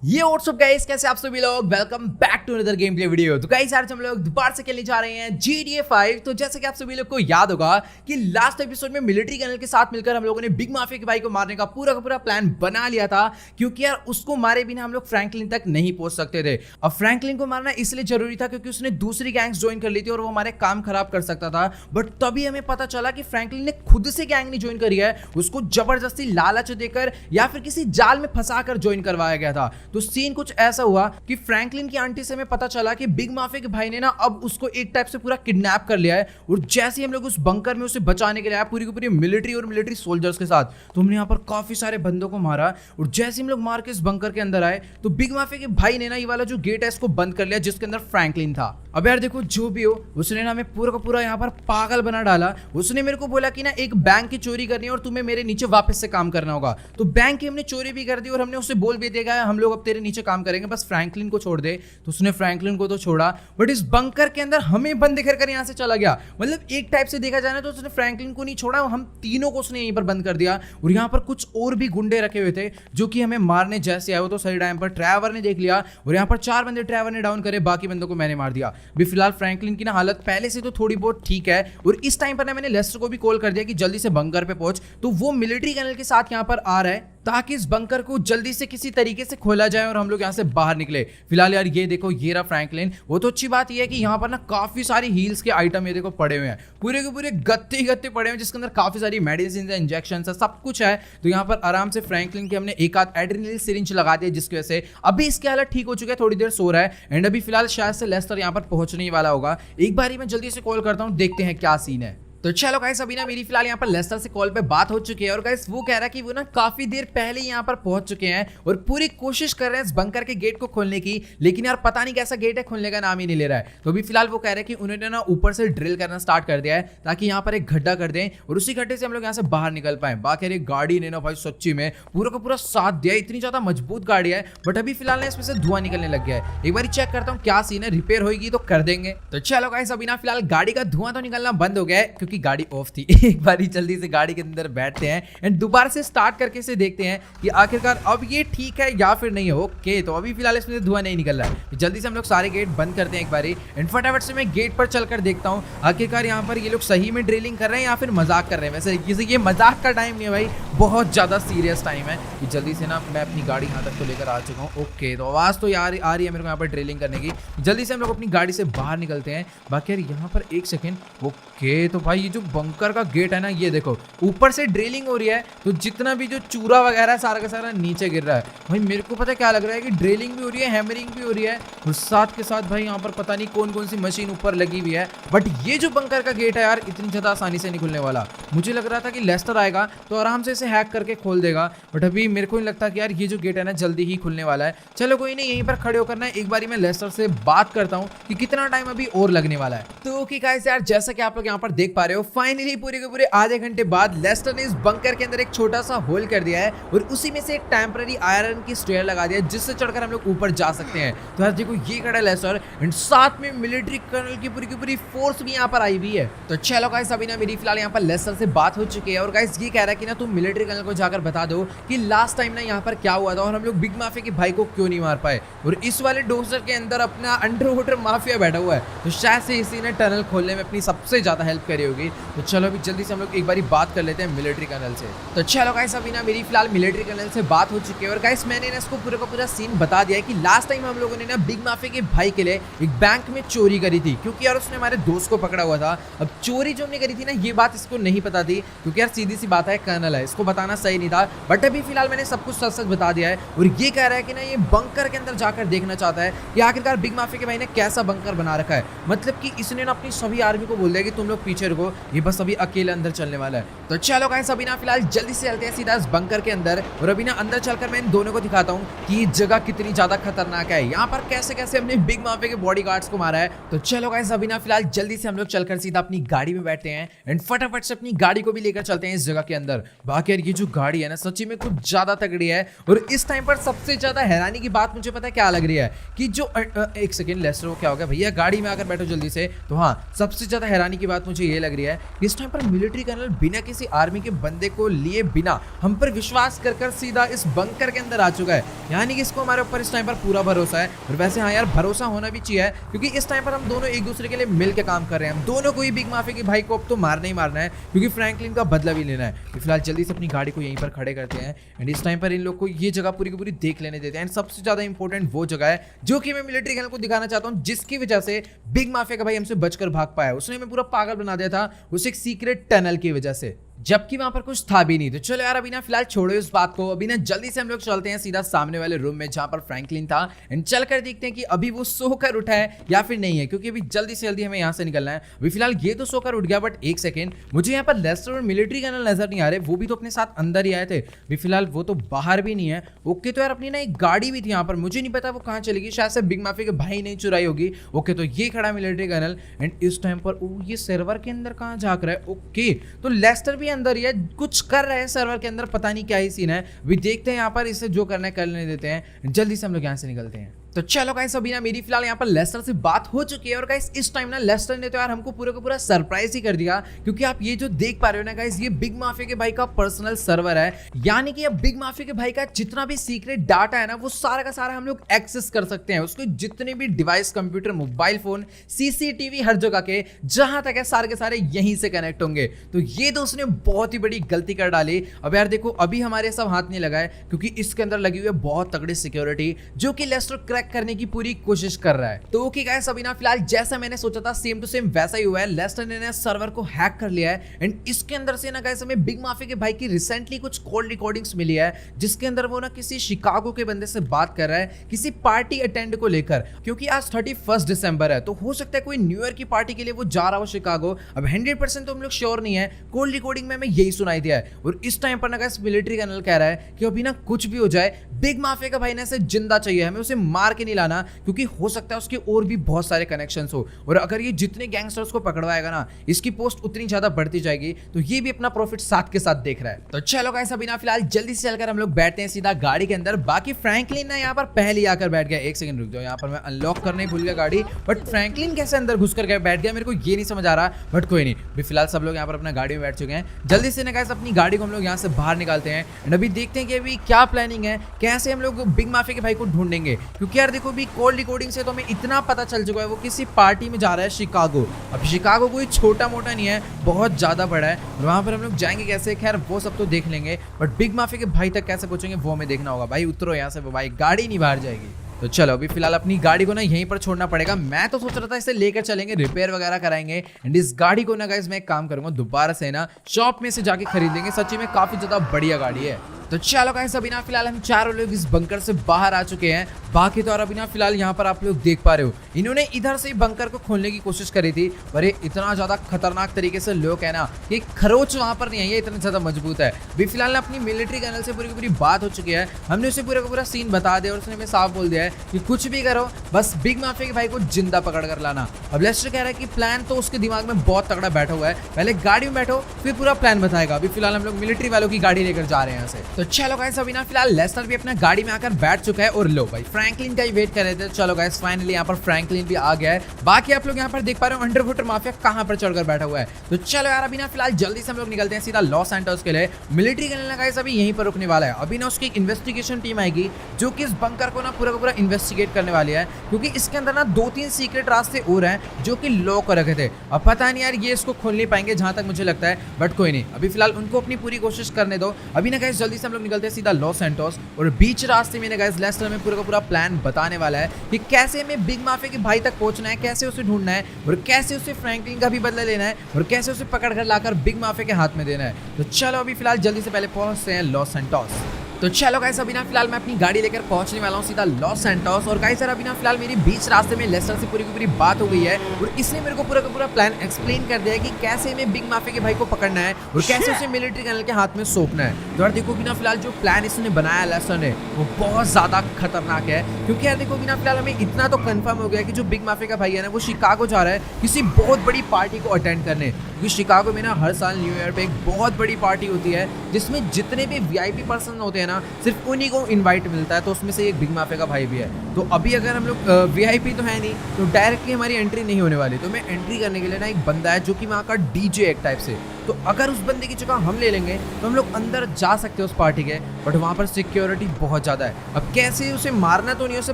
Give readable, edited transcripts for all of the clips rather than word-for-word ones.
ये WhatsApp guys, कैसे आप सभी लोग। Welcome back to another game play video. तो गाइस आज हम लोग दोबारा से खेलने जा रहे हैं GTA 5। तो जैसे कि आप सभी लोग को याद होगा कि लास्ट एपिसोड में मिलिट्री कर्नल के साथ मिलकर हम लोगों ने बिग माफिया के भाई को मारने का पूरा प्लान बना लिया था, क्योंकि यार उसको मारे बिना हम लोग फ्रैंकलिन तक नहीं पहुंच सकते थे। अब फ्रैंकलिन को मारना इसलिए जरूरी था क्योंकि उसने दूसरी गैंग्स ज्वाइन कर ली थी और वो हमारे काम खराब कर सकता था। बट तभी हमें पता चला कि फ्रैंकलिन ने खुद से गैंग नहीं ज्वाइन करी है, उसको जबरदस्ती लालच देकर या फिर किसी जाल में फंसा कर ज्वाइन करवाया गया था। तो सीन कुछ ऐसा हुआ कि फ्रैंकलिन की आंटी से हमें पता चला कि बिग माफिया के भाई ने ना अब उसको एक टाइप से पूरा किडनैप कर लिया है। और जैसे ही हम लोग उस बंकर में उसे बचाने के लिए आए पूरी की पूरी मिलिट्री और मिलिट्री सोल्जर्स के साथ, तो हमने यहाँ पर काफी सारे बंदों को मारा। और जैसे हम लोग मार के इस बंकर के अंदर आए तो बिग माफिया के भाई ने ना ये वाला जो गेट है इसको बंद कर लिया जिसके अंदर फ्रैंकलिन था। अब यार देखो, जो भी हो उसने ना हमें पूरा का पूरा यहाँ पर पागल बना डाला। उसने मेरे को बोला कि ना एक बैंक की चोरी करनी है और तुम्हें मेरे नीचे वापस से काम करना होगा। तो बैंक की हमने चोरी भी कर दी और हमने उसे बोल भी दिया हम लोग अब तेरे नीचे काम करेंगे, बस फ्रैंकलिन को छोड़ दे। तो उसने फ्रैंकलिन को तो छोड़ा, बट इस बंकर के अंदर हमें बंद कर यहाँ से चला गया। मतलब एक टाइप से देखा जाए तो उसने फ्रैंकलिन को नहीं छोड़ा, हम तीनों को उसने यहीं पर बंद कर दिया। और यहाँ पर कुछ और भी गुंडे रखे हुए थे जो कि हमें मारने जैसे आए। वो तो सही टाइम पर ट्रैवर ने देख लिया और यहाँ पर 4 बंदे ट्रैवर ने डाउन करे, बाकी बंदों को मैंने मार दिया। अभी फिलहाल फ्रैंकलिन की ना हालत पहले से तो थोड़ी बहुत ठीक है। और इस टाइम पर ना मैंने लेस्टर को भी कॉल कर दिया कि जल्दी से बंकर पे पहुंच। तो वो मिलिट्री कर्नल के साथ यहाँ पर आ रहा है ताकि इस बंकर को जल्दी से किसी तरीके से खोला जाए और हम लोग यहाँ से बाहर निकले। फिलहाल यार ये देखो, ये रहा फ्रैंकलिन। वो तो अच्छी बात ये है कि यहाँ पर ना काफी सारी हील्स के आइटम ये देखो पड़े हुए हैं, पूरे के पूरे गत्ते गत्ते पड़े हुए हैं जिसके अंदर काफी सारी मेडिसिन है, इंजेक्शन है, सब कुछ है। तो यहाँ पर आराम से फ्रैंकलिन के हमने एक आध एड्रेनलिन सिरिंज लगा दिया जिसकी वजह से अभी इसकी हालत ठीक हो चुकी है, थोड़ी देर सो रहा है। एंड अभी फिलहाल शायद से लेस्टर यहाँ पर पहुंचने ही वाला होगा। एक बार ही मैं जल्दी से कॉल करता हूँ, देखते हैं क्या सीन है। तो चलो गाइस, अभी ना मेरी फिलहाल यहाँ पर लेस्टर से कॉल पे बात हो चुकी है और गाइस वो कह रहा है कि वो ना काफी देर पहले यहाँ पर पहुंच चुके हैं और पूरी कोशिश कर रहे हैं इस बंकर के गेट को खोलने की, लेकिन यार पता नहीं कैसा गेट है, खोलने का नाम ही नहीं ले रहा है। तो अभी फिलहाल वो कह रहे हैं कि उन्होंने ना ऊपर से ड्रिल करना स्टार्ट कर दिया है ताकि यहाँ पर एक गड्ढा कर दें और उसी गड्ढे से हम लोग यहाँ से बाहर निकल पाए। बाकी यार गाड़ी ने ना भाई सच्ची में पूरा का पूरा साथ दिया, इतनी ज्यादा मजबूत गाड़ी है। बट अभी फिलहाल इसमें से धुआं निकलने लग गया है। एक बार चेक करता हूँ क्या सीन है, रिपेयर होगी तो कर देंगे। तो चलो गाइस, अभी ना फिलहाल गाड़ी का धुआं तो निकलना बंद हो गया है क्योंकि गाड़ी ऑफ थी। एक बार ही जल्दी से गाड़ी के अंदर बैठते हैं एंड दोबारा से स्टार्ट करके से देखते हैं कि आखिरकार अब ये ठीक है या फिर नहीं है। ओके, तो अभी फिलहाल इसमें से धुआं नहीं निकल रहा है। जल्दी से हम लोग सारे गेट बंद करते हैं एक बारी एंड फटाफट से मैं गेट पर चलकर देखता हूं आखिरकार यहाँ पर ये लोग सही में ड्रिलिंग कर रहे हैं या फिर मजाक कर रहे हैं। वैसे ये मजाक का टाइम नहीं है भाई, बहुत ज्यादा सीरियस टाइम है। कि जल्दी से ना मैं अपनी गाड़ी यहाँ तक तो लेकर आ चुका हूँ। ओके, तो आवाज तो यार आ रही है मेरे को यहाँ पर ड्रिलिंग करने की। जल्दी से हम लोग अपनी गाड़ी से बाहर निकलते हैं। बाकी यार यहाँ पर एक सेकेंड, ओके, तो भाई ये जो बंकर का गेट है ना, ये देखो ऊपर से ड्रिलिंग हो रही है तो जितना भी जो चूरा वगैरह है सारा का सारा नीचे गिर रहा है। भाई मेरे को पता क्या लग रहा है कि ड्रिलिंग भी हो रही है, हैमरिंग भी हो रही है और साथ के साथ भाई यहाँ पर पता नहीं कौन कौन सी मशीन ऊपर लगी हुई है। बट ये जो बंकर का गेट है यार इतनी ज्यादा आसानी से नहीं खुलने वाला। मुझे लग रहा था कि लेस्टर आएगा तो आराम से इसे हैक करके खोल देगा, बट अभी मेरे को नहीं लगता कि यार ये जो गेट है ना जल्दी ही खुलने वाला है। चलो कोई नहीं, यहीं पर खड़े होकर ना एक बारी मैं लेस्टर से बात करता हूँ कि कितना टाइम अभी और लगने वाला है। तो ओके गाइस, यार जैसा कि आप लोग यहाँ पर देख पा रहे हो, फाइनली पूरे के पूरे आधे घंटे बाद लेस्टर ने इस बंकर के अंदर एक छोटा सा होल कर दिया है और उसी में से एक टेम्पररी आयरन की स्टेयर लगा दिया है जिससे चढ़कर हम लोग ऊपर जा सकते हैं। तो यार देखो ये खड़ा है लेस्टर एंड साथ में मिलिट्री कर्नल की पूरी फोर्स भी यहाँ पर आई हुई है। तो चलो गाइस, अभी ना मेरी फिलहाल यहाँ पर लेस्टर से बात हो चुकी है और गाइस ये कह रहा है कि ना तुम मिलिट्री कर्नल को जाकर बता दो कि लास्ट टाइम ना यहाँ पर क्या हुआ था और हम लोग बिग माफिया के भाई को क्यों नहीं मार पाए। और इस वाले डोजर के अंदर अपना अंडर वाटर माफिया बैठा हुआ है, तो शायद से इसी ने टनल खोलने में अपनी सबसे ज्यादा हेल्प करी होगी। तो चलो अभी जल्दी से हम लोग एक बारी बात कर लेते हैं मिलिट्री कर्नल से। तो चलो गाइस, अभी ना मेरी फिलहाल मिलिट्री कर्नल से बात हो चुकी है और गाइस मैंने ना इसको पूरा का पूरा सीन बता दिया है कि लास्ट टाइम हम लोगों ने ना बिग माफिया के भाई के लिए एक बैंक में चोरी करी थी, क्योंकि यार उसने हमारे दोस्त को पकड़ा हुआ था। अब चोरी जो हमने करी थी ना ये बात इसको नहीं पता थी, क्योंकि यार सीधी सी बात है कर्नल है, इसको बताना सही नहीं था। बट अभी फिलहाल मैंने सब कुछ सच सच बता दिया है और ये कह रहा है कि ना ये बंकर के अंदर जाकर देखना चाहता है कि आखिरकार बिग माफिया के भाई ने कैसा बंकर बना रखा है। मतलब कि इसने ना अपनी सभी आर्मी को बोल दिया कि तुम लोग पीछे रुको, ये बस अभी अकेले अंदर चलने वाला है। तो चलो गाइस, अभी ना फिलहाल जल्दी से चलते हैं सीधा इस बंकर के अंदर और अभी ना अंदर चलकर मैं इन दोनों को दिखाता हूँ कि जगह कितनी ज्यादा खतरनाक है, यहाँ पर कैसे कैसे हमने बिग माफिया के बॉडीगार्ड्स को मारा है। तो चलो गाइस, अभी ना फिलहाल जल्दी से हम लोग चलकर सीधा अपनी गाड़ी में बैठते हैं एंड फटाफट से अपनी गाड़ी को भी लेकर चलते हैं इस जगह के अंदर। बाकी यार ये जो गाड़ी है ना सच्ची में कुछ ज्यादा तगड़ी है और इस टाइम पर सबसे ज्यादा हैरानी की बात मुझे पता है क्या लग रही है कि जो एक सेकेंड लेस्टर को क्या हो गया भैया, गाड़ी में आकर बैठो जल्दी से। तो हाँ, सबसे ज्यादा हैरानी की बात मुझे ये लग रही है। इस टाइम पर मिलिट्री कर्नल बिना किसी आर्मी के बंदे को लिए बिना हम पर विश्वास कर सीधा इस बंकर के अंदर आ चुका है, यानी कि इसको हमारे ऊपर इस टाइम पर पूरा भरोसा है। और वैसे हाँ यार, भरोसा होना भी चाहिए, क्योंकि इस टाइम पर हम दोनों एक दूसरे के लिए मिल के काम कर रहे हैं। हम दोनों को ही बिग माफिया के भाई को अब तो मारना ही मारना है, क्योंकि फ्रैंकलिन का बदला भी लेना है। तो फिलहाल जल्दी से अपनी गाड़ी को यहीं पर खड़े करते हैं एंड इस टाइम पर इन लोग को ये जगह पूरी की पूरी देख लेने देते हैं। एंड सबसे ज्यादा इंपॉर्टेंट वो जगह है जो कि मैं मिलिट्री कर्नल को दिखाना चाहता हूँ, जिसकी वजह से बिग माफिया का भाई हमसे बचकर भाग पाया। उसने हमें पूरा पागल बना दिया था उस एक सीक्रेट टनल की वजह से, जबकि वहां पर कुछ था भी नहीं। तो चलो यार, अभी ना फिलहाल छोड़ो इस बात को, अभी ना जल्दी से हम लोग चलते हैं सीधा सामने वाले रूम में जहां पर फ्रैंकलिन था एंड चल कर देखते हैं कि अभी वो सोकर उठा है या फिर नहीं है, क्योंकि अभी जल्दी से जल्दी हमें यहाँ से निकलना है। अभी फिलहाल ये तो सोकर उठ गया, बट एक सेकंड, मुझे यहाँ पर लेस्टर और मिलिट्री कर्नल नजर नहीं आ रहे। वो भी तो अपने साथ अंदर ही आए थे। अभी फिलहाल वो तो बाहर भी नहीं है। ओके, तो यार अपनी ना एक गाड़ी भी थी यहाँ पर, मुझे नहीं पता वो कहाँ चलेगी, शायद से बिग माफिया के भाई नहीं चुराई होगी। ओके, तो ये खड़ा मिलिट्री कर्नल एंड इस टाइम पर ये सर्वर के अंदर कहाँ झाँक रहा है। ओके, तो लेस्टर भी अंदर ही है, कुछ कर रहे हैं सर्वर के अंदर, पता नहीं क्या ही सीन है। अभी देखते हैं यहाँ पर, इसे जो करना है करने देते हैं। जल्दी से हम लोग यहाँ से निकलते हैं। तो चलो गाइस, अभी ना मेरी फिलहाल यहाँ पर लेस्टर से बात हो चुकी है और गाइस इस टाइम ना लेस्टर ने तो यार हमको पूरा का पूरा सरप्राइज ही कर दिया, क्योंकि आप ये जो देख पा रहे हो ना गाइस, ये बिग माफिया के भाई का पर्सनल सर्वर है। यानी कि अब बिग माफिया के भाई का जितना भी सीक्रेट डाटा है ना, वो सारा का सारा हम लोग एक्सेस कर सकते हैं। उसके जितने भी device, computer, mobile phone, CCTV, हर जगह के जहां तक है सारे के सारे यहीं से कनेक्ट होंगे। तो ये तो उसने बहुत ही बड़ी गलती कर डाली। अब यार देखो, अभी हमारे सब हाथ नहीं लगा है, क्योंकि इसके अंदर लगी हुई है बहुत तगड़ी सिक्योरिटी, जो कि लेस्टर क्रैक करने की पूरी कोशिश कर रहा है। तो ओके गाइस, अभी ना फिलहाल जैसा मैंने सोचा था सेम टू सेम वैसा ही हुआ है। लेस्टर ने सर्वर को हैक कर लिया है एंड इसके अंदर से ना गाइस हमें बिग माफिया के भाई की रिसेंटली कुछ कॉल रिकॉर्डिंग्स मिली है, जिसके अंदर वो ना किसी शिकागो के बंदे से बात कर रहा है, किसी पार्टी अटेंड को लेकर, क्योंकि आज 31 दिसंबर है। तो हो सकता है कोई न्यू ईयर की पार्टी के लिए वो जा रहा हो शिकागो। अब 100% तो हम लोग श्योर नहीं है, कॉल रिकॉर्डिंग में हमें यही सुनाई दिया है। और इस टाइम पर ना गाइस मिलिट्री कर्नल कह रहा है कि अभी ना कुछ भी हो जाए, बिग माफिया का भाई ने इसे जिंदा चाहिए, हमें उसे मार के नहीं लाना, क्योंकि हो सकता है उसके और भी बहुत सारे कनेक्शंस हो। और अगर ये जितने गैंगस्टर्स को पकड़वाएगा ना, इसकी पोस्ट उतनी ज्यादा बढ़ती जाएगी। तो ये भी अपना प्रॉफिट साथ के साथ देख रहा है। तो चलो गाइस, अभी ना फिलहाल जल्दी से चलकर हम लोग बैठते हैं सीधा गाड़ी के अंदर। बाकी फ्रैंकलिन ना यहाँ पर पहले आकर बैठ गया। एक सेकंड रुक जाओ, यहाँ पर मैं अनलॉक करने ही भूल गया गाड़ी, बट फ्रैंकलिन कैसे अंदर घुस कर बैठ गया, मेरे को ये नहीं समझ आ रहा। बट कोई नहीं, अभी फिलहाल सब लोग यहाँ पर अपना गाड़ी में बैठ चुके हैं। जल्दी से ना गाइस अपनी गाड़ी को हम लोग यहाँ से बाहर निकालते हैं एंड अभी देखते हैं कि अभी क्या प्लानिंग है, कैसे हम लोग बिग माफिया के भाई को ढूंढेंगे। क्योंकि यार देखो, अभी कॉल रिकॉर्डिंग से तो हमें इतना पता चल चुका है, वो किसी पार्टी में जा रहा है शिकागो। अब शिकागो कोई छोटा मोटा नहीं है, बहुत ज्यादा बड़ा है। और वहां पर हम लोग जाएंगे कैसे, खैर वो सब तो देख लेंगे, बट बिग माफिया के भाई तक कैसे पहुंचेंगे वो हमें देखना होगा। भाई उतरो यहाँ से, भाई गाड़ी नहीं बाहर जाएगी। तो चलो, अभी फिलहाल अपनी गाड़ी को ना यहीं पर छोड़ना पड़ेगा। मैं तो सोच रहा था इसे लेकर चलेंगे, रिपेयर वगैरह कराएंगे एंड इस गाड़ी को ना गाइस मैं एक काम करूंगा, दोबारा से ना शॉप में से जाके खरीद लेंगे। सच्ची में काफी ज्यादा बढ़िया गाड़ी है। तो चलो गाइस, अभी ना फिलहाल हम चारों लोग इस बंकर से बाहर आ चुके हैं। बाकी तो और अभी ना फिलहाल यहाँ पर आप लोग देख पा रहे हो, इन्होंने इधर से बंकर को खोलने की कोशिश करी थी, पर ये इतना ज्यादा खतरनाक तरीके से लोग है ना, ये खरोच वहां पर नहीं है, ये इतना ज्यादा मजबूत है। अभी फिलहाल अपनी मिलिट्री कर्नल से पूरी की पूरी बात हो चुकी है, हमने उसे पूरा का पूरा सीन बता दिया और उसने हमें साफ बोल दिया है कि कुछ भी करो, बस बिग माफिया के भाई को जिंदा पकड़ कर लाना। अब लेस्टर कह रहा है कि प्लान तो उसके दिमाग में बहुत तगड़ा बैठा हुआ है, पहले गाड़ी में बैठो फिर पूरा प्लान बताएगा। अभी फिलहाल हम लोग मिलिट्री वालों की गाड़ी लेकर जा रहे हैं यहाँ से। तो चलो गाइस, अभी ना फिलहाल लेस्टर भी अपना गाड़ी में आकर बैठ चुका है और लो भाई फ्रैंकलिन का ही वेट कर रहे थे। चलो गाइस, फाइनली यहाँ पर फ्रैंकलिन भी आ गया है। बाकी आप लोग यहाँ पर देख पा रहे हो अंडर वाटर माफिया कहाँ पर चढ़कर बैठा हुआ है। तो चलो यार, अभी ना फिलहाल जल्दी से हम लोग निकलते हैं सीधा लॉस सैंटोस के लिए। मिलिट्री कर्नल गाइस अभी यहीं पर रुकने वाला है। अभी ना उसकी एक इन्वेस्टिगेशन टीम आएगी, जो कि इस बंकर को ना पूरा का पूरा इन्वेस्टिगेट करने वाली है, क्योंकि इसके अंदर ना 2-3 सीक्रेट रास्ते और हैं जो कि लॉक कर रखे थे। अब पता नहीं यार ये इसको खोल नहीं पाएंगे जहां तक मुझे लगता है, बट कोई नहीं, अभी फिलहाल उनको अपनी पूरी कोशिश करने दो। अभी ना गाइस जल्दी से हम लोग निकलते हैं सीधा लॉस सैंटोस और बीच रास्ते में ना गाइस लेस्टर में पूरा का पूरा प्लान बताने वाला है कि कैसे हमें बिग माफिया के भाई तक पहुंचना है, कैसे उसे ढूंढना है और कैसे उसे फ्रैंकलिन का भी बदला लेना है और कैसे उसे पकड़ कर लाकर बिग माफिया के हाथ में देना है। तो चलो अभी फिलहाल जल्दी से पहले पहुंचते हैं लॉस सैंटोस। तो चलो गाइस, अभी ना फिलहाल मैं अपनी गाड़ी लेकर पहुंचने वाला हूं सीधा लॉस सैंटोस। और गाइस यार अभी ना फिलहाल मेरी बीच रास्ते में लेस्टर से पूरी की पूरी बात हो गई है और इसने मेरे को पूरा का पूरा प्लान एक्सप्लेन कर दिया है कि कैसे हमें बिग माफिया के भाई को पकड़ना है और कैसे उसे मिलिट्री कर्नल के हाथ में सौंपना है। तो यार देखो बिना फिलहाल जो प्लान इसने बनाया लेस्टर ने, वो बहुत ज्यादा खतरनाक है। क्योंकि यार देखो बिना फिलहाल हमें इतना तो कंफर्म हो गया कि जो बिग माफिया का भाई है ना, वो शिकागो जा रहा है किसी बहुत बड़ी पार्टी को अटेंड करने। क्योंकि शिकागो में ना हर साल न्यू ईयर पे एक बहुत बड़ी पार्टी होती है, जिसमें जितने भी VIP पर्सन होते हैं ना सिर्फ उन्हीं को इनवाइट मिलता है, तो उसमें से एक बिग माफिया का भाई भी है। तो अभी अगर हम लोग वीआईपी तो है नहीं, तो डायरेक्टली हमारी एंट्री नहीं होने वाली। तो मैं एंट्री करने के लिए ना एक बंदा है जो कि वहाँ का डीजे एक टाइप से, तो अगर उस बंदे की जगह हम ले लेंगे तो हम लोग अंदर जा सकते हैं उस पार्टी के, बट वहाँ पर सिक्योरिटी बहुत ज़्यादा है। अब कैसे उसे मारना तो नहीं, उसे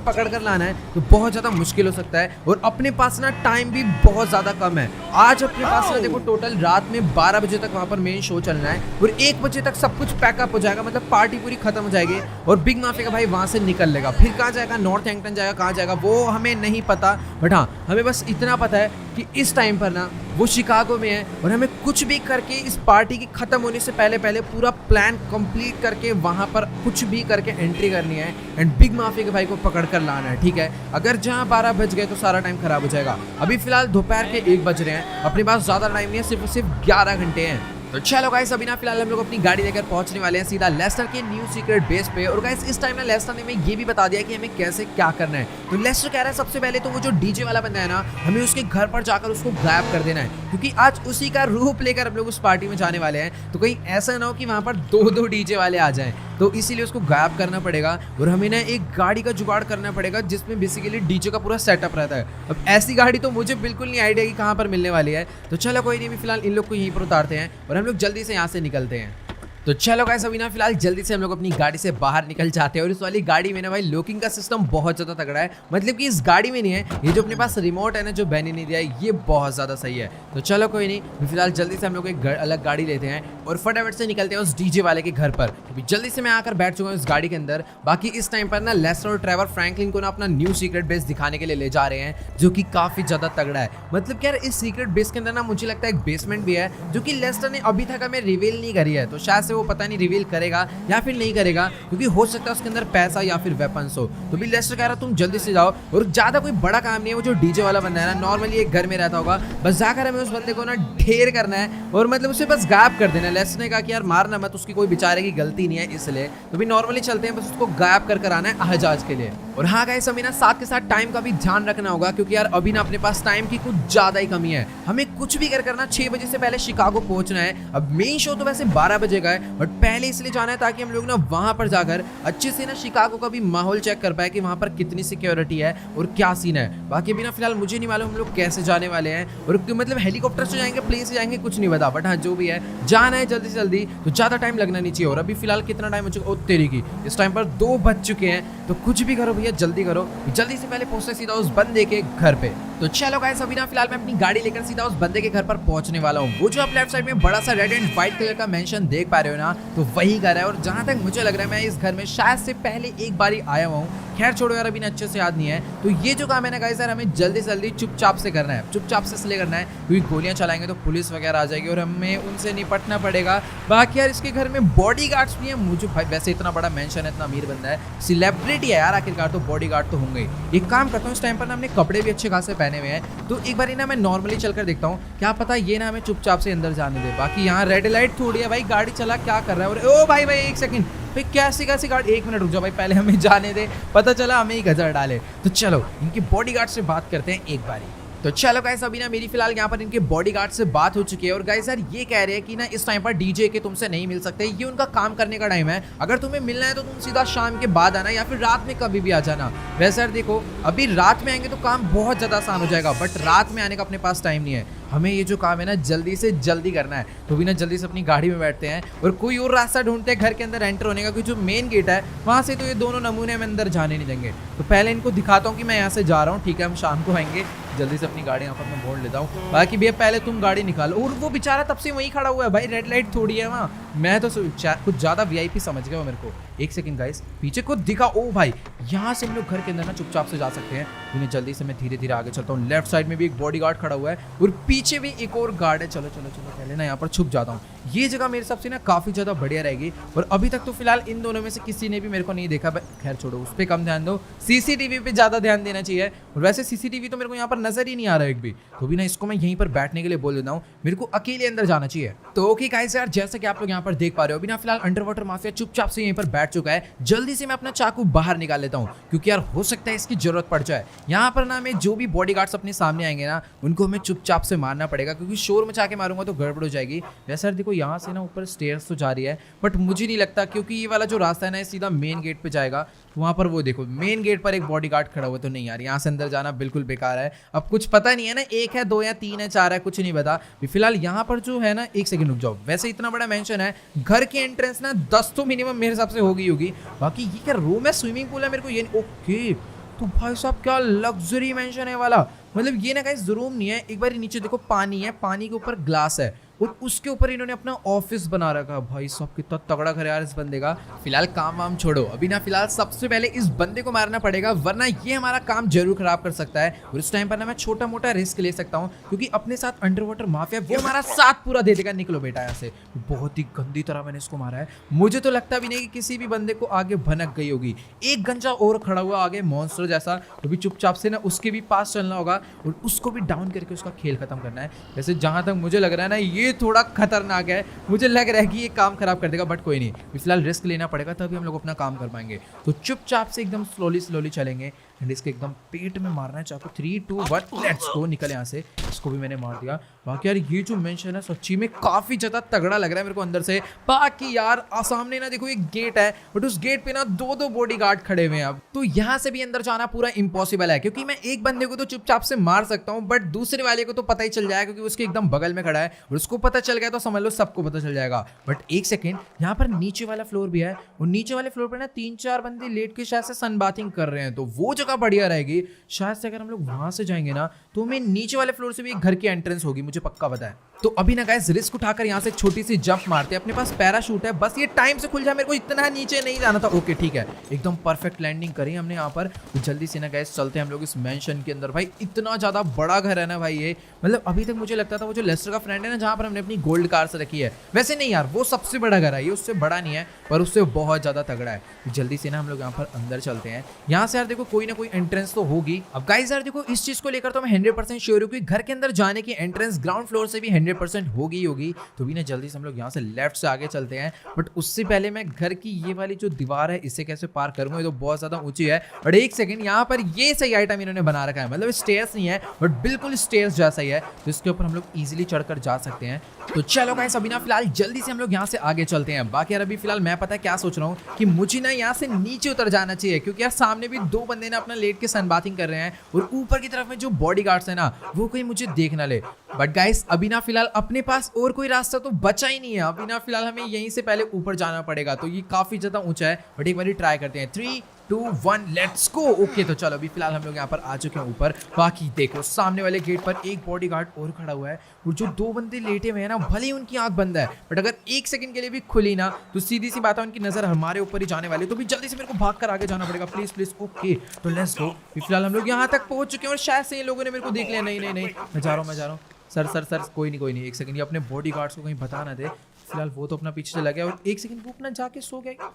पकड़ कर लाना है तो बहुत ज़्यादा मुश्किल हो सकता है, और अपने पास ना टाइम भी बहुत ज़्यादा कम है। आज अपने पास ना देखो टोटल रात में 12 बजे तक वहाँ पर मेन शो चलना है, और 1 बजे तक सब कुछ पैकअप हो जाएगा, मतलब पार्टी पूरी खत्म हो जाएगी और बिग माफिया का भाई वहाँ से निकल लेगा। फिर कहाँ जाएगा, नॉर्थ हैम्पटन जाएगा, कहाँ जाएगा वो हमें नहीं पता, बट हाँ हमें बस इतना पता है कि इस टाइम पर ना वो शिकागो में है, और हमें कुछ भी करके इस पार्टी की खत्म होने से पहले पहले पूरा प्लान कंप्लीट करके वहां पर कुछ भी करके एंट्री करनी है एंड बिग माफिया के भाई को पकड़ कर लाना है। ठीक है, अगर जहां 12 बज गए तो सारा टाइम खराब हो जाएगा। अभी फिलहाल दोपहर के 1 बज रहे हैं, अपने पास ज्यादा टाइम नहीं है, सिर्फ 11 घंटे हैं। तो चलो गाइस, अभी ना फिलहाल हम लोग अपनी गाड़ी लेकर पहुंचने वाले हैं सीधा लेस्टर के न्यू सीक्रेट बेस पे। और गाइस इस टाइम ना लेस्टर ने हमें ये भी बता दिया कि हमें कैसे क्या करना है। तो लेस्टर कह रहा है सबसे पहले तो वो जो डीजे वाला बंदा है ना, हमें उसके घर पर जाकर उसको गायब कर देना है, क्योंकि आज उसी का रूप लेकर हम लोग उस पार्टी में जाने वाले हैं। तो कहीं ऐसा ना हो कि वहाँ पर 2 डीजे वाले आ जाएं, तो इसीलिए उसको गायब करना पड़ेगा। और हमें ना एक गाड़ी का जुगाड़ करना पड़ेगा जिसमें बेसिकली डीजे का पूरा सेटअप रहता है। अब ऐसी गाड़ी तो मुझे बिल्कुल नहीं आइडिया कि कहाँ पर मिलने वाली है। तो चलो कोई नहीं, फिलहाल इन लोग को यहीं पर उतारते हैं और हम लोग जल्दी से यहाँ से निकलते हैं। तो चलो गाइस, अभी ना फिलहाल जल्दी से हम लोग अपनी गाड़ी से बाहर निकल जाते हैं। और इस वाली गाड़ी में ना भाई लॉकिंग का सिस्टम बहुत ज़्यादा तगड़ा है, मतलब कि इस गाड़ी में नहीं है, ये जो अपने पास रिमोट है ना जो बैनी नहीं दिया है, ये बहुत ज़्यादा सही है। तो चलो कोई नहीं, फिलहाल जल्दी से हम लोग एक अलग गाड़ी लेते हैं और फटाफट से निकलते हैं उस डीजे वाले के घर पर। अभी जल्दी से मैं आकर बैठ चुका हूँ इस गाड़ी के अंदर। बाकी इस टाइम पर ना लेस्टर और ट्रेवर फ्रैंकलिन को ना अपना न्यू सीक्रेट बेस दिखाने के लिए ले जा रहे हैं, जो कि काफ़ी ज़्यादा तगड़ा है। मतलब कि यार इस सीक्रेट बेस के अंदर ना मुझे लगता है एक बेसमेंट भी है, जो कि लेस्टर ने अभी तक हमें रिवील नहीं करी है। तो शायद से वो पता नहीं रिवील करेगा या फिर नहीं करेगा, क्योंकि हो सकता है उसके अंदर पैसा या फिर वेपन्स हो। तो भी लेस्टर कह रहा तुम जल्दी से जाओ, और ज्यादा कोई बड़ा काम नहीं है। वो जो डीजे वाला बंदा है ना, नॉर्मली एक घर में रहता होगा, बस जाकर हमें उस बंदे को ना ढेर करना है और मतलब उसे बस गायब कर देना है। लेस्टर ने कहा कि यार मारना मत, उसकी कोई बेचारे की गलती नहीं है, इसलिए तो भी नॉर्मली चलते हैं, बस उसको गायब कर आना है आजाज के लिए। और हाँ गाइस, हमें ना साथ के साथ टाइम का भी ध्यान रखना होगा, क्योंकि यार अभी ना अपने पास टाइम की कुछ ज्यादा ही कमी है। हमें कुछ भी करना 6 बजे से पहले शिकागो पहुंचना है। अब मेन शो तो वैसे 12 बजे का है, बट पहले इसलिए जाना है ताकि हम लोग ना वहां पर जाकर अच्छे से ना शिकागो का भी माहौल चेक कर पाए कि वहां पर कितनी सिक्योरिटी है और क्या सीन है। बाकी अभी ना फिलहाल मुझे नहीं मालूम हम लोग कैसे जाने वाले हैं, और मतलब हेलीकॉप्टर से जाएंगे, प्लेन से जाएंगे, कुछ नहीं पता, बट हाँ जो भी है जाना है जल्दी से जल्दी, तो ज्यादा टाइम लगना नहीं चाहिए। और अभी फिलहाल कितना टाइम हो चुका, ओ तेरी की, इस टाइम पर 2 बज चुके हैं। तो कुछ भी करो भैया, जल्दी करो, जल्दी से पहले पहुंचते सीधा उस बंदे के घर पे। तो चलो गाइस, अभी ना फिलहाल मैं अपनी गाड़ी लेकर सीधा उस बंदे के घर पर पहुंचने वाला हूँ। वो जो आप लेफ्ट साइड में बड़ा सा रेड एंड व्हाइट कलर का मेंशन देख पा रहे हो ना, तो वही घर है। और जहां तक मुझे लग रहा है मैं इस घर में शायद से पहले एक बार ही आया हुआ हूँ। खैर छोड़ो यार, अभी ना अच्छे से याद नहीं है। तो ये जो काम है ना गाइस यार, हमें जल्दी से जल्दी चुपचाप से करना है, चुपचाप से इसलिए करना है क्योंकि गोलियां चलाएंगे तो पुलिस वगैरह आ जाएगी और हमें उनसे निपटना पड़ेगा। बाकी यार इसके घर में बॉडीगार्ड्स भी हैं। मुझे भाई वैसे इतना बड़ा मेंशन है, इतना अमीर बंदा है, सेलिब्रिटी है यार आखिरकार, तो बॉडीगार्ड तो होंगे। एक काम करता हूँ, इस टाइम पर ना हमने कपड़े भी अच्छे खासे पहने हुए हैं, तो एक बार ना मैं नॉर्मली चलकर देखता हूँ, क्या पता ये ना हमें चुपचाप से अंदर जाने दे। बाकी यहाँ रेड लाइट थोड़ी है भाई, गाड़ी चला क्या कर रहा है। और ओ भाई 1 सेकंड भाई, कैसी गाड़ी, 1 मिनट रुक जाओ भाई, पहले हमें जाने दे, पता चला हमें ही गजर डाले। तो चलो इनके बॉडीगार्ड से बात करते हैं एक बारी। तो चलो गाइस, अभी ना मेरी फिलहाल यहाँ पर इनके बॉडीगार्ड से बात हो चुकी है। और गाइस यार ये कह रहे हैं कि ना इस टाइम पर डीजे के तुमसे नहीं मिल सकते, ये उनका काम करने का टाइम है। अगर तुम्हें मिलना है तो तुम सीधा शाम के बाद आना या फिर रात में कभी भी आ जाना। वैसे यार देखो, अभी रात में आएंगे तो काम बहुत ज़्यादा आसान हो जाएगा, बट रात में आने का अपने पास टाइम नहीं है। हमें ये जो काम है ना जल्दी से जल्दी करना है। तो भी ना जल्दी से अपनी गाड़ी में बैठते हैं और कोई और रास्ता ढूंढते हैं घर के अंदर एंटर होने का, क्योंकि जो मेन गेट है वहाँ से तो ये दोनों नमूने में अंदर जाने नहीं देंगे। तो पहले इनको दिखाता हूँ कि मैं यहाँ से जा रहा हूँ, ठीक है, हम शाम को आएंगे। जल्दी से अपनी गाड़ी यहाँ पर मैं मोड़ लेता हूँ। बाकी भैया पहले तुम गाड़ी निकालो। और वो बेचारा तब से वहीं खड़ा हुआ है भाई, रेड लाइट थोड़ी है वहाँ, मैं तो कुछ ज़्यादा वीआईपी समझ गया मेरे को। 1 सेकंड गाइस, पीछे को दिखा, ओ भाई यहाँ से हम लोग घर के अंदर ना चुपचाप से जा सकते हैं। उन्हें जल्दी से मैं धीरे धीरे आगे चलता हूँ। लेफ्ट साइड में भी एक बॉडीगार्ड खड़ा हुआ है और पीछे भी एक और गार्ड है। चलो चलो चलो, पहले ना यहाँ पर छुप जाता हूँ। ये जगह मेरे हिसाब से ना काफ़ी ज़्यादा बढ़िया रहेगी। और अभी तक तो फिलहाल इन दोनों में से किसी ने भी मेरे को नहीं देखा। खैर छोड़ो, उस पर कम ध्यान दो, सीसीटीवी पे ज़्यादा ध्यान देना चाहिए। और वैसे सीसीटीवी तो मेरे को यहाँ पर नजर ही नहीं आ रहा है एक भी। तो भी ना इसको मैं यहीं पर बैठने के लिए बोल देता हूँ, मेरे को अकेले अंदर जाना चाहिए। तो ओके गाइस यार, जैसा कि आप लोग यहाँ पर देख पा रहे हो, अभी ना फिलहाल अंडर वाटर माफिया चुपचाप से यहीं पर बैठ चुका है। जल्दी से मैं अपना चाकू बाहर निकाल लेता हूँ, क्योंकि यार हो सकता है इसकी जरूरत पड़ जाए। यहाँ पर ना हमें जो भी बॉडीगार्ड्स अपने सामने आएंगे ना, उनको हमें चुपचाप से मारना पड़ेगा, क्योंकि शोर मचा के मारूंगा तो गड़बड़ हो जाएगी। वैसे यार देखो, देखो यहाँ से ना ऊपर स्टेयर्स तो जा रही है, बट मुझे नहीं लगता, क्योंकि ये वाला जो रास्ता है ना सीधा मेन गेट पे जाएगा। वहाँ पर वो देखो मेन गेट पर एक बॉडीगार्ड खड़ा हुआ, तो नहीं यार यहाँ से अंदर जाना बिल्कुल बेकार है। अब कुछ पता नहीं है ना, 1 है 2 या 3 है 4 है, कुछ नहीं पता। फिलहाल यहाँ पर जो है ना, 1 सेकंड रुक जाओ, वैसे इतना बड़ा मेंशन है, घर की एंट्रेंस ना 10 तो मिनिमम मेरे हिसाब से होगी। बाकी ये क्या रूम है, स्विमिंग पूल है, मेरे को ये ओके। तो भाई साहब क्या लग्जरी मेंशन है वाला, मतलब ये ना गाइस रूम नहीं है, एक बार नीचे देखो पानी है, पानी के ऊपर ग्लास है और उसके ऊपर इन्होंने अपना ऑफिस बना रखा। भाई साहब कितना तगड़ा घर है यार इस बंदे का। फिलहाल काम वाम छोड़ो, अभी ना फिलहाल सबसे पहले इस बंदे को मारना पड़ेगा, वरना ये हमारा काम जरूर खराब कर सकता है। और इस टाइम पर ना मैं छोटा मोटा रिस्क ले सकता हूँ, क्योंकि अपने साथ अंडर वाटर माफिया वो हमारा साथ पूरा दे देगा। निकलो बेटा यहाँ से। बहुत ही गंदी तरह मैंने इसको मारा है, मुझे तो लगता भी नहीं कि किसी भी बंदे को आगे भनक गई होगी। एक गंजा और खड़ा हुआ आगे मॉन्स्टर जैसा, तो भी चुपचाप से ना उसके भी पास चलना होगा और उसको भी डाउन करके उसका खेल खत्म करना है। वैसे जहां तक मुझे लग रहा है ना, ये थोड़ा खतरनाक है, मुझे लग रहा है कि ये काम खराब कर देगा, बट कोई नहीं, फिलहाल रिस्क लेना पड़ेगा तभी हम लोग अपना काम कर पाएंगे। तो चुपचाप से एकदम स्लोली चलेंगे एंड इसके एकदम पेट में मारना है चाकू। 3 2 1 लेट्स गो। निकल यहाँ से, इसको भी मैंने मार दिया। बाकी यार ये जो मेंशन है सच्ची में काफी ज्यादा तगड़ा लग रहा है मेरे को अंदर से। बाकी यार सामने ना देखो एक गेट है, बट उस गेट पे ना 2 बॉडीगार्ड खड़े हुए हैं। अब तो यहाँ से भी अंदर जाना पूरा इम्पॉसिबल है, क्योंकि मैं एक बंदे को तो चुपचाप से मार सकता हूँ, बट दूसरे वाले को तो पता ही चल जाएगा, क्योंकि उसके एकदम बगल में खड़ा है और उसको पता चल गया तो समझ लो सबको पता चल जाएगा। बट एक सेकेंड, यहाँ पर नीचे वाला फ्लोर भी है और नीचे वाले फ्लोर पर ना 3-4 बंदे लेट के शायद से सनबाथिंग कर रहे हैं, तो वो जगह बढ़िया रहेगी। शायद से अगर हम लोग वहां से जाएंगे ना, तो हमें नीचे वाले फ्लोर से भी एक घर की एंट्रेंस होगी, मुझे पक्का पता है। तो अभी ना गाइस रिस्क उठाकर यहाँ से एक छोटी सी जंप मारते हैं। अपने पास पैराशूट है, बस ये टाइम से खुल जाए, मेरे को इतना नीचे नहीं जाना था। ओके ठीक है, एकदम परफेक्ट लैंडिंग करी हमने यहाँ पर। तो जल्दी से ना गाइस चलते हैं हम लोग इस मेंशन के अंदर। भाई इतना ज्यादा बड़ा घर है ना भाई ये, मतलब अभी तक मुझे लगता था वो जो लेस्टर का फ्रेंड है ना, जहाँ पर हमने अपनी गोल्ड कार से रखी है, वैसे नहीं यार, वो सबसे बड़ा घर है, ये उससे बड़ा नहीं है पर उससे बहुत ज्यादा तगड़ा है। तो जल्दी से ना हम लोग यहाँ पर अंदर चलते हैं। यहाँ से यार देखो कोई ना कोई एंट्रेंस तो होगी। अब गाइस यार देखो इस चीज को लेकर तो मैं 100% श्योर हूँ कि घर के अंदर जाने की एंट्रेंस ग्राउंड फ्लोर से भी 100% होगी। तो भी ना जल्दी से हम लोग यहाँ से लेफ्ट से आगे चलते हैं। बट उससे पहले मैं घर की ये वाली जो दीवार है इसे कैसे पार करूंगा, ये तो बहुत ज्यादा ऊंची है। बट एक सेकंड, यहाँ पर ये सही आइटम इन्होंने बना रखा है, मतलब स्टेयर्स नहीं है बट बिल्कुल स्टेयर्स जैसा ही है, तो इसके ऊपर हम लोग इजीली चढ़कर जा सकते हैं। तो चलो गाइस अभी ना फिलहाल जल्दी से हम लोग यहाँ से आगे चलते हैं। बाकी यार अभी फिलहाल मैं पता है क्या सोच रहा हूँ कि मुझे ना यहाँ से नीचे उतर जाना चाहिए, क्योंकि यार सामने भी 2 बंदे ना अपना लेट के सनबाथिंग कर रहे हैं और ऊपर की तरफ में जो बॉडीगार्ड्स है ना, वो कोई मुझे देख ना ले। बट गाइस अभी ना फिलहाल अपने पास और कोई रास्ता तो बचा ही नहीं है। अभी ना फिलहाल हमें यहीं से पहले ऊपर जाना पड़ेगा, तो ये काफी ज्यादा ऊंचा है, बट एक बार ट्राई करते हैं। 3 2 1 लेट्स गो। ओके तो चलो अभी फिलहाल हम लोग यहाँ पर आ चुके हैं ऊपर। बाकी देखो सामने वाले गेट पर एक बॉडीगार्ड और खड़ा हुआ है और जो 2 बंदे लेटे हुए हैं ना, भले ही उनकी आंख बंद है, बट अगर 1 सेकंड के लिए भी खुली ना, तो सीधी सी बात है उनकी नजर हमारे ऊपर ही जाने वाली। तो भी जल्दी से मेरे को भाग कर आगे जाना पड़ेगा, प्लीज प्लीज। ओके तो लेट्स गो। फिलहाल हम लोग यहाँ तक पहुंच चुके हैं और शायद से इन लोगों ने मेरे को देख लिया। नहीं नहीं नहीं, मैं जा रहा हूँ। सर कोई नहीं, 1 सेकंड, ये अपने बॉडीगार्ड्स को कहीं बता ना दे। फिलहाल वो तो अपना पीछे चला गया और 1 सेकंड वो अपना जाके सो गया।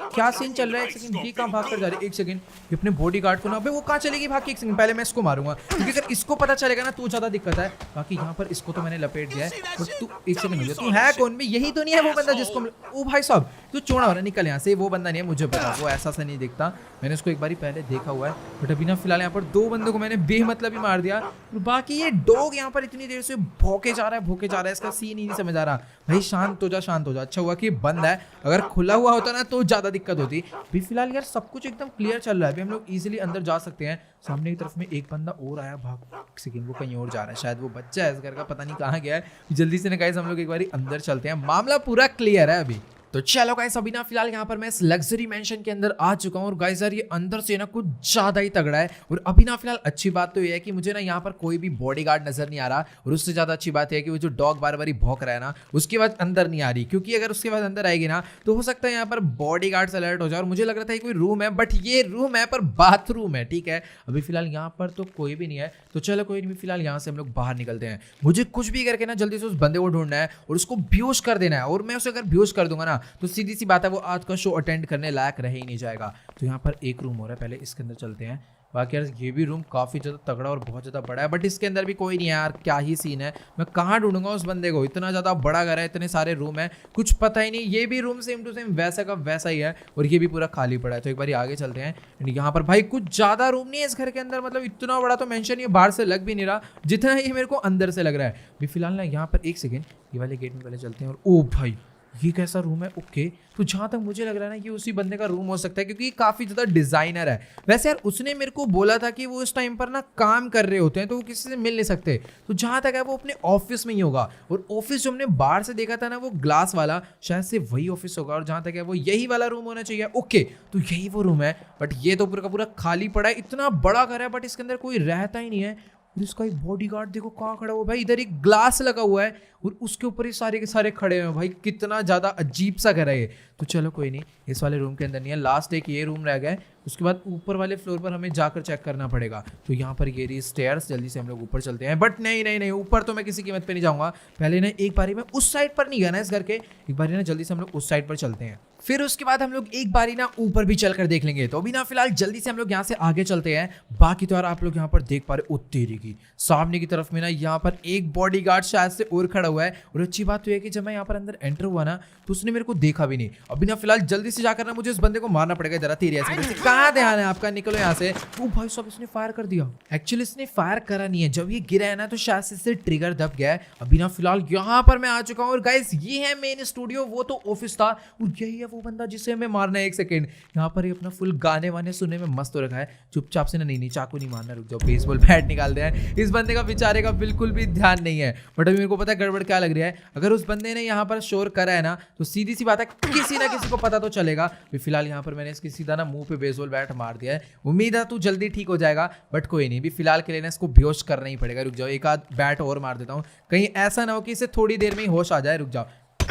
क्या सीन चल रहा है? 1 सेकंड, ये कहाँ भाग कर जा रहे हैं? 1 सेकंड, ये अपने बॉडीगार्ड को ना, अबे वो कहाँ चलेगी भाग के? 1 सेकंड, पहले मैं इसको मारूंगा, क्योंकि अगर इसको पता चलेगा ना तो ज्यादा दिक्कत है। बाकी यहाँ पर इसको तो मैंने लपेट दिया है। और तू 1 सेकंड हो गया, तू है कौन? भी यही तो नहीं है वो बंदा जिसको ओ भाई साहब तू चोड़ा हो रहा, निकल यहाँ से। वो बंदा नहीं है, मुझे पता, वो ऐसा सा नहीं दिखता, मैंने उसको एक बार पहले देखा हुआ है। बट अभी ना फिलहाल यहाँ पर 2 बंदों को मैंने बेमतलब ही मार दिया। और बाकी ये डॉग यहाँ पर इतनी देर से भौंके जा रहा है, इसका सीन ही नहीं समझ आ रहा। भाई शांत हो जा। अच्छा हुआ कि बंद है, अगर खुला हुआ होता ना तो ज्यादा दिक्कत होती। अभी फिलहाल यार सब कुछ एकदम क्लियर चल रहा है, अभी हम लोग इजीली अंदर जा सकते हैं। सामने की तरफ में एक बंदा और आया, भाग। 1 सेकंड, वो कहीं और जा रहा है, शायद वो बच्चा है इस घर का, पता नहीं कहाँ गया है। जल्दी से ना गाइस हम लोग एक बार अंदर चलते हैं, मामला पूरा क्लियर है अभी। तो चलो गाइस अभी ना फिलहाल यहाँ पर मैं इस लग्जरी मेंशन के अंदर आ चुका हूँ और गाइस यार ये अंदर से ना कुछ ज्यादा ही तगड़ा है। और अभी ना फिलहाल अच्छी बात तो ये है कि मुझे ना यहाँ पर कोई भी बॉडीगार्ड नजर नहीं आ रहा, और उससे ज्यादा अच्छी बात है कि वो जो डॉग बार बार भौंक रहा है ना, उसके बाद अंदर नहीं आ रही, क्योंकि अगर उसके बाद अंदर आएगी ना तो हो सकता है यहाँ पर बॉडीगार्ड्स अलर्ट हो जाए। और मुझे लग रहा था ये कोई रूम है, बट ये रूम है पर बाथरूम है, ठीक है। अभी फिलहाल यहाँ पर तो कोई भी नहीं है, तो चलो कोई नहीं, फिलहाल यहाँ से हम लोग बाहर निकलते हैं। मुझे कुछ भी करके ना जल्दी से उस बंदे को ढूंढना है और उसको बेहोश कर देना है, और मैं उसे अगर बेहोश कर दूंगा ना तो सीधी सी बात है वो आज का शो अटेंड करने लायक रह ही नहीं जाएगा। तो यहाँ पर एक रूम हो रहा है, पहले इसके अंदर चलते हैं। बाकी यार ये भी रूम काफ़ी ज़्यादा तगड़ा और बहुत ज़्यादा बड़ा है, बट इसके अंदर भी कोई नहीं है यार, क्या ही सीन है। मैं कहाँ ढूंढूंगा उस बंदे को, इतना ज़्यादा बड़ा घर है, इतने सारे रूम है, कुछ पता ही नहीं। ये भी रूम सेम टू सेम वैसा का वैसा ही है और ये भी पूरा खाली पड़ा है। तो एक बार आगे चलते हैं। यहाँ पर भाई कुछ ज़्यादा रूम नहीं है इस घर के अंदर, मतलब इतना बड़ा तो मेंशन ये बाहर से लग भी नहीं रहा जितना ये मेरे को अंदर से लग रहा है। अभी फिलहाल ना यहाँ पर एक सेकेंड ये वाले गेट में पहले चलते हैं। और ओ भाई ये कैसा रूम है। ओके, तो जहाँ तक मुझे लग रहा है ना ये उसी बंदे का रूम हो सकता है, क्योंकि ये काफ़ी ज़्यादा डिज़ाइनर है। वैसे यार उसने मेरे को बोला था कि वो उस टाइम पर ना काम कर रहे होते हैं तो वो किसी से मिल नहीं सकते। तो जहाँ तक है वो अपने ऑफिस में ही होगा, और ऑफिस जो हमने बाहर से देखा था ना वो ग्लास वाला, शायद से वही ऑफिस होगा। और जहाँ तक है वो यही वाला रूम होना चाहिए। ओके, तो यही वो रूम है, बट ये तो पूरा का पूरा खाली पड़ा है। इतना बड़ा घर है बट इसके अंदर कोई रहता ही नहीं है। और इसका एक बॉडीगार्ड देखो कहाँ खड़ा हुआ भाई, इधर एक ग्लास लगा हुआ है और उसके ऊपर ही सारे के सारे खड़े हुए हैं। भाई कितना ज़्यादा अजीब सा घर है ये। तो चलो कोई नहीं, इस वाले रूम के अंदर नहीं है, लास्ट एक ये रूम रह गया है। उसके बाद ऊपर वाले फ्लोर पर हमें जाकर चेक करना पड़ेगा। तो यहाँ पर ये रही स्टेयर्स, जल्दी से हम लोग ऊपर चलते हैं। बट नहीं नहीं नहीं, ऊपर तो मैं किसी कीमत पे नहीं जाऊँगा। पहले ना एक बारी में उस साइड पर नहीं गया ना इस घर के, एक बारी ना जल्दी से हम लोग उस साइड पर चलते हैं, फिर उसके बाद हम लोग एक बारी ना ऊपर भी चल कर देख लेंगे। तो अभी ना फिलहाल जल्दी से हम लोग यहाँ से आगे चलते हैं। बाकी तो यार आप लोग यहाँ पर देख पा रहे हो तेरी की सामने की तरफ में ना यहाँ पर एक बॉडीगार्ड शायद से और खड़ा हुआ है। और अच्छी बात तो है कि जब मैं यहाँ पर अंदर एंटर हुआ ना तो उसने मेरे को देखा भी नहीं। अभी ना फिलहाल जल्दी से जाकर ना मुझे इस बंदे को मारना पड़ेगा। जरा तेरी ऐसे कहाँ ध्यान है आपका, निकलो यहाँ से। ओ भाई साहब इसने फायर कर दिया। एक्चुअली इसने फायर करा नहीं है, जब ये गिरा है ना तो शायद से इससे ट्रिगर दब गया है। अभी ना फिलहाल यहाँ पर मैं आ चुका हूँ और गाइस ये है मेन स्टूडियो, वो तो ऑफिस था और यही है वो बंदा जिसे हमें मारना है। एक सेकेंड, यहाँ पर ये अपना फुल गाने वाने सुनने में मस्त हो रखा है। चुपचाप से ना नहीं चाकू नहीं मारना, रुक जाओ, बेसबॉल बैट निकाल दे हैं। इस बंदे का बेचारे का बिल्कुल भी ध्यान नहीं है। बट अभी मेरे को पता है गड़बड़ क्या लग रहा है। अगर उस बंदे ने यहाँ पर शोर करा है ना तो सीधी सी बात है किसी ना किसी को पता तो चलेगा। फिलहाल यहाँ पर मैंने इसकी सीधा ना मुंह पे बेसबॉल बैट मार दिया है। उम्मीद है तू जल्दी ठीक हो जाएगा, बट कोई नहीं, भी फिलहाल के लिए ना इसको बेहोश करना ही पड़ेगा। रुक जाओ, एक आध बैट और मार देता हूँ, कहीं ऐसा ना हो कि इसे थोड़ी देर में ही होश आ जाए। रुक जाओ,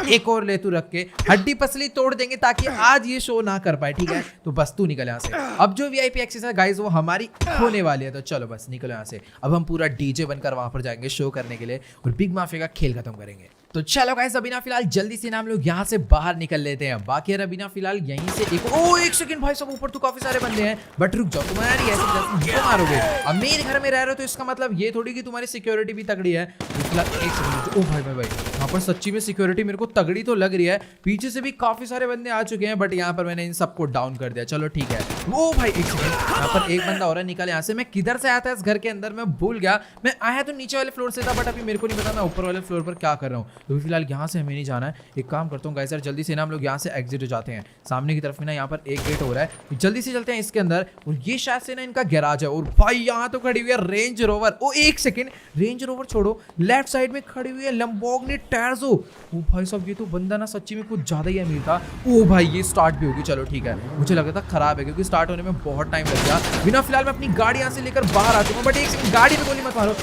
एक और ले तू रख के, हड्डी पसली तोड़ देंगे ताकि आज ये शो ना कर पाए, ठीक है। तो बस तू निकल यहाँ से। अब जो वीआईपी एक्सेस है गाइस वो हमारी होने वाली है, तो चलो बस निकलो यहाँ से। अब हम पूरा डीजे बनकर वहां पर जाएंगे शो करने के लिए और बिग माफिया का खेल खत्म करेंगे। तो चलो गाइस अभी ना फिलहाल जल्दी से ना हम लोग यहाँ से बाहर निकल लेते हैं। बाकी यार अभी ना फिलहाल यहीं से एक सेकंड भाई सब ऊपर तो काफी सारे बंदे हैं, बट रुक जाओ, तुम्हारी ऐसे मारोगे। अब मेरे घर में रह रहे हो तो इसका मतलब ये थोड़ी कि तुम्हारी सिक्योरिटी भी तगड़ी है। फिलहाल एक सेकंड, ओ भाई भाई भाई यहाँ पर सच्ची में सिक्योरिटी मेरे को तगड़ी तो लग रही है। पीछे से भी काफी सारे बंदे आ चुके हैं, बट यहाँ पर मैंने इन सबको डाउन कर दिया। चलो ठीक है। ओ भाई एक सेकंड, यहाँ पर एक बंदा और निकल यहाँ से। मैं किधर से आया था इस घर के अंदर मैं भूल गया। मैं आया तो नीचे वाले फ्लोर से था, बट अभी मेरे को नहीं पता मैं ऊपर वाले फ्लोर पर क्या कर रहा हूँ। तो फिलहाल यहाँ से हमें नहीं जाना है। एक काम करता हूँ गाइस यार, जल्दी से ना हम लोग यहाँ से एग्जिट हो जाते हैं। सामने की तरफ में ना यहाँ पर एक गेट हो रहा है, जल्दी से चलते हैं इसके अंदर। और ये शायद से ना इनका गैराज है। और भाई यहाँ तो खड़ी हुई है रेंज रोवर। ओ एक सेकंड, रेंज रोवर छोड़ो, लेफ्ट साइड में खड़ी हुई है लैम्बोर्गिनी टैर्जो। ओ भाई साहब ये तो बंदा ना सच्ची में कुछ ज्यादा ही अमीर था। ओ भाई ये स्टार्ट भी होगी, चलो ठीक है। मुझे लगा था खराब है क्योंकि स्टार्ट होने में बहुत टाइम लग गया। बिना फिलहाल मैं अपनी गाड़ी यहाँ से लेकर बाहर आ चुका हूँ, बट एक सेकंड, गाड़ी पे गोली मत मारो,